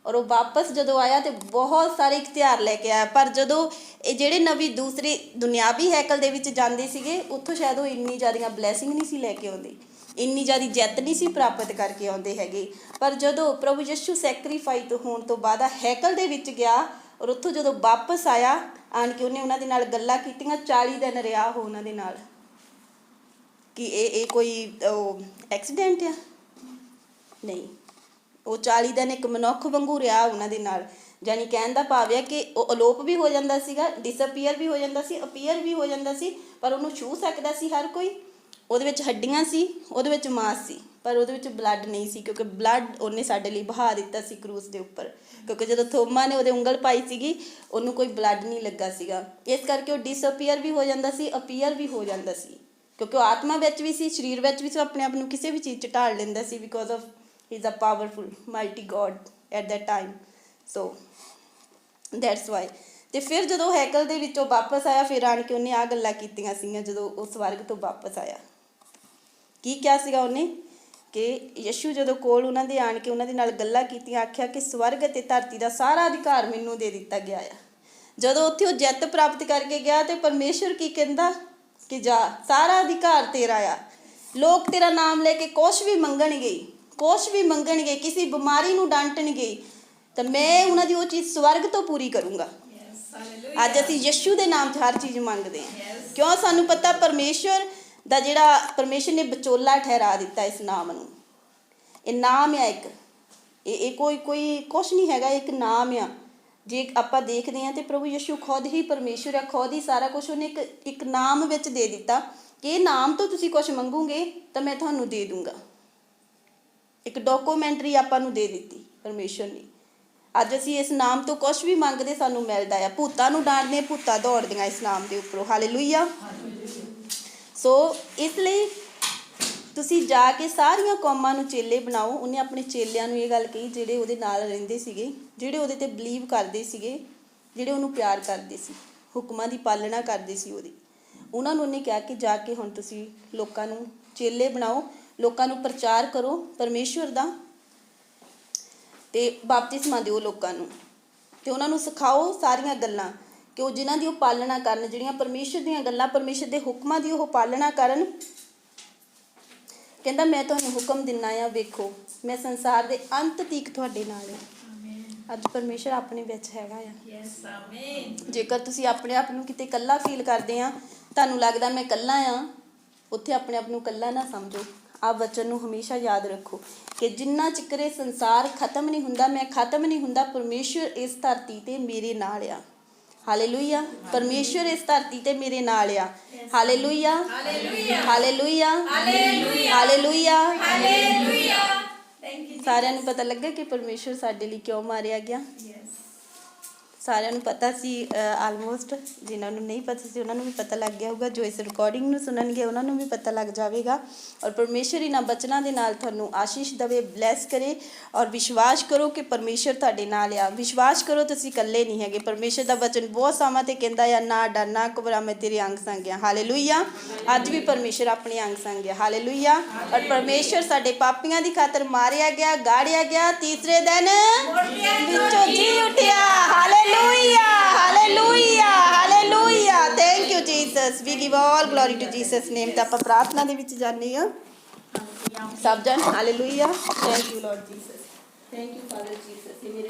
ਔਰ ਉਹ ਵਾਪਸ ਜਦੋਂ ਆਇਆ ਤੇ ਬਹੁਤ ਸਾਰੇ ਇਖਤਿਆਰ ਲੈ ਕੇ ਆਇਆ। ਪਰ ਜਦੋਂ ਇਹ ਜਿਹੜੇ ਨਬੀ ਦੂਸਰੇ ਦੁਨਿਆਵੀ ਹੈਕਲ ਦੇ ਵਿੱਚ ਜਾਂਦੇ ਸੀਗੇ, ਉੱਥੋਂ ਸ਼ਾਇਦ ਉਹ ਇੰਨੀ ਜ਼ਿਆਦੀਆਂ ਬਲੈਸਿੰਗ ਨਹੀਂ ਸੀ ਲੈ ਕੇ ਆਉਂਦੇ, ਇੰਨੀ ਜ਼ਿਆਦਾ ਜਿੱਤ ਨਹੀਂ ਸੀ ਪ੍ਰਾਪਤ ਕਰਕੇ ਆਉਂਦੇ ਹੈਗੇ। ਪਰ ਜਦੋਂ ਪ੍ਰਭੂ ਯਿਸੂ ਸੈਕਰੀਫਾਈ ਹੋਣ ਤੋਂ ਬਾਅਦ ਹੈਕਲ ਦੇ ਵਿੱਚ ਗਿਆ, ਔਰ ਉੱਥੋਂ ਜਦੋਂ ਵਾਪਸ ਆਇਆ, ਆਣ ਕੇ ਉਹਨੇ ਉਹਨਾਂ ਦੇ ਨਾਲ ਗੱਲਾਂ ਕੀਤੀਆਂ, 40 ਦਿਨ ਰਿਹਾ ਉਹ ਉਹਨਾਂ ਦੇ ਨਾਲ। ਕਿ ਇਹ ਕੋਈ ਐਕਸੀਡੈਂਟ ਆ? ਨਹੀਂ, ਉਹ 40 ਦਿਨ ਇੱਕ ਮਨੁੱਖ ਵਾਂਗੂ ਰਿਹਾ ਉਹਨਾਂ ਦੇ ਨਾਲ। ਜਾਨੀ ਕਹਿਣ ਦਾ ਭਾਵ ਹੈ ਕਿ ਉਹ ਅਲੋਪ ਵੀ ਹੋ ਜਾਂਦਾ ਸੀਗਾ, ਡਿਸਅਪੀਅਰ ਵੀ ਹੋ ਜਾਂਦਾ ਸੀ, ਅਪੀਅਰ ਵੀ ਹੋ ਜਾਂਦਾ ਸੀ, ਪਰ ਉਹਨੂੰ ਛੂਹ ਸਕਦਾ ਸੀ ਹਰ ਕੋਈ। ਉਹਦੇ ਵਿੱਚ ਹੱਡੀਆਂ ਸੀ, ਉਹਦੇ ਵਿੱਚ ਮਾਸ ਸੀ, ਪਰ ਉਹਦੇ ਵਿੱਚ ਬਲੱਡ ਨਹੀਂ ਸੀ, ਕਿਉਂਕਿ ਬਲੱਡ ਉਹਨੇ ਸਾਡੇ ਲਈ ਬਹਾ ਦਿੱਤਾ ਸੀ ਕਰੂਸ ਦੇ ਉੱਪਰ। ਕਿਉਂਕਿ ਜਦੋਂ ਥੋਮਾ ਨੇ ਉਹਦੇ ਉਂਗਲ ਪਾਈ ਸੀਗੀ, ਉਹਨੂੰ ਕੋਈ ਬਲੱਡ ਨਹੀਂ ਲੱਗਾ ਸੀਗਾ। ਇਸ ਕਰਕੇ ਉਹ ਡਿਸਅਪੀਅਰ ਵੀ ਹੋ ਜਾਂਦਾ ਸੀ, ਅਪੀਅਰ ਵੀ ਹੋ ਜਾਂਦਾ ਸੀ, ਕਿਉਂਕਿ ਉਹ ਆਤਮਾ ਵਿੱਚ ਵੀ ਸੀ, ਸਰੀਰ ਵਿੱਚ ਵੀ ਸੀ। ਆਪਣੇ ਆਪ ਨੂੰ ਕਿਸੇ ਵੀ ਚੀਜ਼ 'ਚ ਢਾਲ ਲੈਂਦਾ ਸੀ, because of he is a powerful mighty God at that time. So that's why. ਅਤੇ ਫਿਰ ਜਦੋਂ ਹੈਕਲ ਦੇ ਵਿੱਚੋਂ ਵਾਪਸ ਆਇਆ, ਫਿਰ ਆਣ ਕੇ ਉਹਨੇ ਆਹ ਗੱਲਾਂ ਕੀਤੀਆਂ ਸੀਗੀਆਂ। ਜਦੋਂ ਉਹ ਸਵਰਗ ਤੋਂ ਵਾਪਸ ਆਇਆ, ਕੀ ਕਿਹਾ ਸੀਗਾ ਉਹਨੇ ਕਿ ਯਸ਼ੂ ਜਦੋਂ ਕੋਲ ਉਹਨਾਂ ਦੇ ਆਣ ਕੇ ਉਹਨਾਂ ਦੇ ਨਾਲ ਗੱਲਾਂ ਕੀਤੀਆਂ, ਆਖਿਆ ਕਿ ਸਵਰਗ ਅਤੇ ਧਰਤੀ ਦਾ ਸਾਰਾ ਅਧਿਕਾਰ ਮੈਨੂੰ ਦੇ ਦਿੱਤਾ ਗਿਆ ਆ। ਜਦੋਂ ਉੱਥੇ ਉਹ ਜਿੱਤ ਪ੍ਰਾਪਤ ਕਰਕੇ ਗਿਆ, ਅਤੇ ਪਰਮੇਸ਼ਰ ਕੀ ਕਹਿੰਦਾ ਕਿ ਜਾ, ਸਾਰਾ ਅਧਿਕਾਰ ਤੇਰਾ ਆ। ਲੋਕ ਤੇਰਾ ਨਾਮ ਲੈ ਕੇ ਕੁਛ ਵੀ ਮੰਗਣਗੇ, ਕਿਸੇ ਬਿਮਾਰੀ ਨੂੰ ਡਾਂਟਣਗੇ, ਤਾਂ ਮੈਂ ਉਹਨਾਂ ਦੀ ਉਹ ਚੀਜ਼ ਸਵਰਗ ਤੋਂ ਪੂਰੀ ਕਰੂੰਗਾ। ਅੱਜ ਅਸੀਂ ਯਸ਼ੂ ਦੇ ਨਾਮ 'ਚ ਹਰ ਚੀਜ਼ ਮੰਗਦੇ ਹਾਂ। ਕਿਉਂ? ਸਾਨੂੰ ਪਤਾ ਪਰਮੇਸ਼ਰ ਦਾ ਜਿਹੜਾ ਪਰਮੇਸ਼ਰ ਨੇ ਵਿਚੋਲਾ ਠਹਿਰਾ ਦਿੱਤਾ ਇਸ ਨਾਮ ਨੂੰ। ਇਹ ਨਾਮ ਆ ਇੱਕ, ਇਹ ਕੋਈ ਕੁਛ ਨਹੀਂ ਹੈਗਾ, ਇੱਕ ਨਾਮ ਆ। ਜੇ ਆਪਾਂ ਦੇਖਦੇ ਹਾਂ ਤਾਂ ਪ੍ਰਭੂ ਯਸ਼ੂ ਖੁਦ ਹੀ ਪਰਮੇਸ਼ਰ ਆ, ਖੁਦ ਹੀ ਸਾਰਾ ਕੁਛ ਉਹਨੇ ਇੱਕ ਨਾਮ ਵਿੱਚ ਦੇ ਦਿੱਤਾ ਕਿ ਇਹ ਨਾਮ ਤੋਂ ਤੁਸੀਂ ਕੁਛ ਮੰਗੋਗੇ ਤਾਂ ਮੈਂ ਤੁਹਾਨੂੰ ਦੇ ਦੂੰਗਾ। ਇੱਕ ਡਾਕੂਮੈਂਟਰੀ ਆਪਾਂ ਨੂੰ ਦੇ ਦਿੱਤੀ ਪਰਮੇਸ਼ਰ ਨੇ। ਅੱਜ ਅਸੀਂ ਇਸ ਨਾਮ ਤੋਂ ਕੁਛ ਵੀ ਮੰਗਦੇ, ਸਾਨੂੰ ਮਿਲਦਾ ਆ। ਭੂਤਾਂ ਨੂੰ ਡਾਂਟਦੇ, ਭੂਤਾਂ ਦੌੜਦੀਆਂ ਇਸ ਨਾਮ ਦੇ ਉੱਪਰੋਂ। ਹਾਲੇਲੂਇਆ। ਸੋ ਇਸ ਲਈ ਤੁਸੀਂ ਜਾ ਕੇ ਸਾਰੀਆਂ ਕੌਮਾਂ ਨੂੰ ਚੇਲੇ ਬਣਾਓ। ਉਹਨੇ ਆਪਣੇ ਚੇਲਿਆਂ ਨੂੰ ਇਹ ਗੱਲ ਕਹੀ, ਜਿਹੜੇ ਉਹਦੇ ਨਾਲ ਰਹਿੰਦੇ ਸੀਗੇ, ਜਿਹੜੇ ਉਹਦੇ 'ਤੇ ਬਲੀਵ ਕਰਦੇ ਸੀਗੇ, ਜਿਹੜੇ ਉਹਨੂੰ ਪਿਆਰ ਕਰਦੇ ਸੀ, ਹੁਕਮਾਂ ਦੀ ਪਾਲਣਾ ਕਰਦੇ ਸੀ ਉਹਦੀ। ਉਹਨਾਂ ਨੂੰ ਉਹਨੇ ਕਿਹਾ ਕਿ ਜਾ ਕੇ ਹੁਣ ਤੁਸੀਂ ਲੋਕਾਂ ਨੂੰ ਚੇਲੇ ਬਣਾਓ, ਲੋਕਾਂ ਨੂੰ ਪ੍ਰਚਾਰ ਕਰੋ ਪਰਮੇਸ਼ਵਰ ਦਾ, ਅਤੇ ਬਪਤਿਸਮਾ ਦਿਓ ਲੋਕਾਂ ਨੂੰ, ਅਤੇ ਉਹਨਾਂ ਨੂੰ ਸਿਖਾਓ ਸਾਰੀਆਂ ਗੱਲਾਂ, ਕਿ ਉਹ ਜਿਨ੍ਹਾਂ ਦੀ ਉਹ ਪਾਲਣਾ ਕਰਨ, ਜਿਹੜੀਆਂ ਪਰਮੇਸ਼ਰ ਦੀਆਂ ਗੱਲਾਂ, ਪਰਮੇਸ਼ਰ ਦੇ ਹੁਕਮਾਂ ਦੀ ਉਹ ਪਾਲਣਾ ਕਰਨ। ਕਹਿੰਦਾ ਮੈਂ ਤੁਹਾਨੂੰ ਹੁਕਮ ਦਿੰਦਾ ਆ, ਵੇਖੋ ਮੈਂ ਸੰਸਾਰ ਦੇ ਅੰਤ ਤੀਕ ਤੁਹਾਡੇ ਨਾਲ ਹਾਂ। ਅੱਜ ਪਰਮੇਸ਼ਰ ਆਪਣੇ ਵਿੱਚ ਹੈਗਾ ਆ। ਜੇਕਰ ਤੁਸੀਂ ਆਪਣੇ ਆਪ ਨੂੰ ਕਿਤੇ ਇਕੱਲਾ ਫੀਲ ਕਰਦੇ ਆ, ਤੁਹਾਨੂੰ ਲੱਗਦਾ ਮੈਂ ਇਕੱਲਾ ਆ, ਉੱਥੇ ਆਪਣੇ ਆਪ ਨੂੰ ਇਕੱਲਾ ਨਾ ਸਮਝੋ। ਆਹ ਵਚਨ ਨੂੰ ਹਮੇਸ਼ਾ ਯਾਦ ਰੱਖੋ ਕਿ ਜਿੰਨਾ ਚਿਰ ਇਹ ਸੰਸਾਰ ਖਤਮ ਨਹੀਂ ਹੁੰਦਾ, ਮੈਂ ਖਤਮ ਨਹੀਂ ਹੁੰਦਾ, ਪਰਮੇਸ਼ਰ ਇਸ ਧਰਤੀ 'ਤੇ ਮੇਰੇ ਨਾਲ ਆ। ਹਾਲੇਲੂਇਆ। ਪਰਮੇਸ਼ਰ ਇਸ ਧਰਤੀ 'ਤੇ ਮੇਰੇ ਨਾਲ ਆ। Hallelujah, hallelujah, hallelujah. ਸਾਰਿਆਂ ਨੂੰ ਪਤਾ ਲੱਗਾ ਕਿ ਪਰਮੇਸ਼ਰ ਸਾਡੇ ਲਈ ਕਿਉਂ ਮਾਰਿਆ ਗਿਆ। ਸਾਰਿਆਂ ਨੂੰ ਪਤਾ ਸੀ, ਆਲਮੋਸਟ। ਜਿਨ੍ਹਾਂ ਨੂੰ ਨਹੀਂ ਪਤਾ ਸੀ ਉਹਨਾਂ ਨੂੰ ਵੀ ਪਤਾ ਲੱਗ ਗਿਆ ਹੋਊਗਾ, ਜੋ ਇਸ ਰਿਕਾਰਡਿੰਗ ਨੂੰ ਸੁਣਨਗੇ ਉਹਨਾਂ ਨੂੰ ਵੀ ਪਤਾ ਲੱਗ ਜਾਵੇਗਾ। ਔਰ ਪਰਮੇਸ਼ਰ ਇਹਨਾਂ ਬਚਨਾਂ ਦੇ ਨਾਲ ਤੁਹਾਨੂੰ ਆਸ਼ੀਸ਼ ਦੇਵੇ, ਬਲੈਸ ਕਰੇ। ਔਰ ਵਿਸ਼ਵਾਸ ਕਰੋ ਕਿ ਪਰਮੇਸ਼ਰ ਤੁਹਾਡੇ ਨਾਲ ਆ। ਵਿਸ਼ਵਾਸ ਕਰੋ ਤੁਸੀਂ ਇਕੱਲੇ ਨਹੀਂ ਹੈਗੇ। ਪਰਮੇਸ਼ਰ ਦਾ ਵਚਨ ਬਹੁਤ ਸਮਾਂ 'ਤੇ ਕਹਿੰਦਾ ਆ, ਨਾ ਡਰ ਨਾ ਘਬਰਾ, ਮੈਂ ਤੇਰੇ ਅੰਗ ਸੰਗ ਆ। ਹਾਲੇਲੂਇਆ। ਅੱਜ ਵੀ ਪਰਮੇਸ਼ਰ ਆਪਣੇ ਅੰਗ ਸੰਗ ਆ। ਹਾਲੇਲੂਇਆ। ਔਰ ਪਰਮੇਸ਼ਰ ਸਾਡੇ ਪਾਪੀਆਂ ਦੀ ਖਾਤਰ ਮਾਰਿਆ ਗਿਆ, ਗਾੜਿਆ ਗਿਆ, ਤੀਸਰੇ ਦਿਨ ਵਿੱਚੋਂ ਜੀ ਉੱਠਿਆ। Hallelujah, hallelujah, hallelujah. Thank you Jesus. We give all glory to Jesus name. ਤਾਂ ਆਪਾਂ ਪ੍ਰਾਰਥਨਾ ਦੇ ਵਿੱਚ ਜਾਂਦੇ ਹਾਂ ਸਭ ਜਣ। Hallelujah. Thank you Lord Jesus. Thank you Father Jesus. ਮੇਰੇ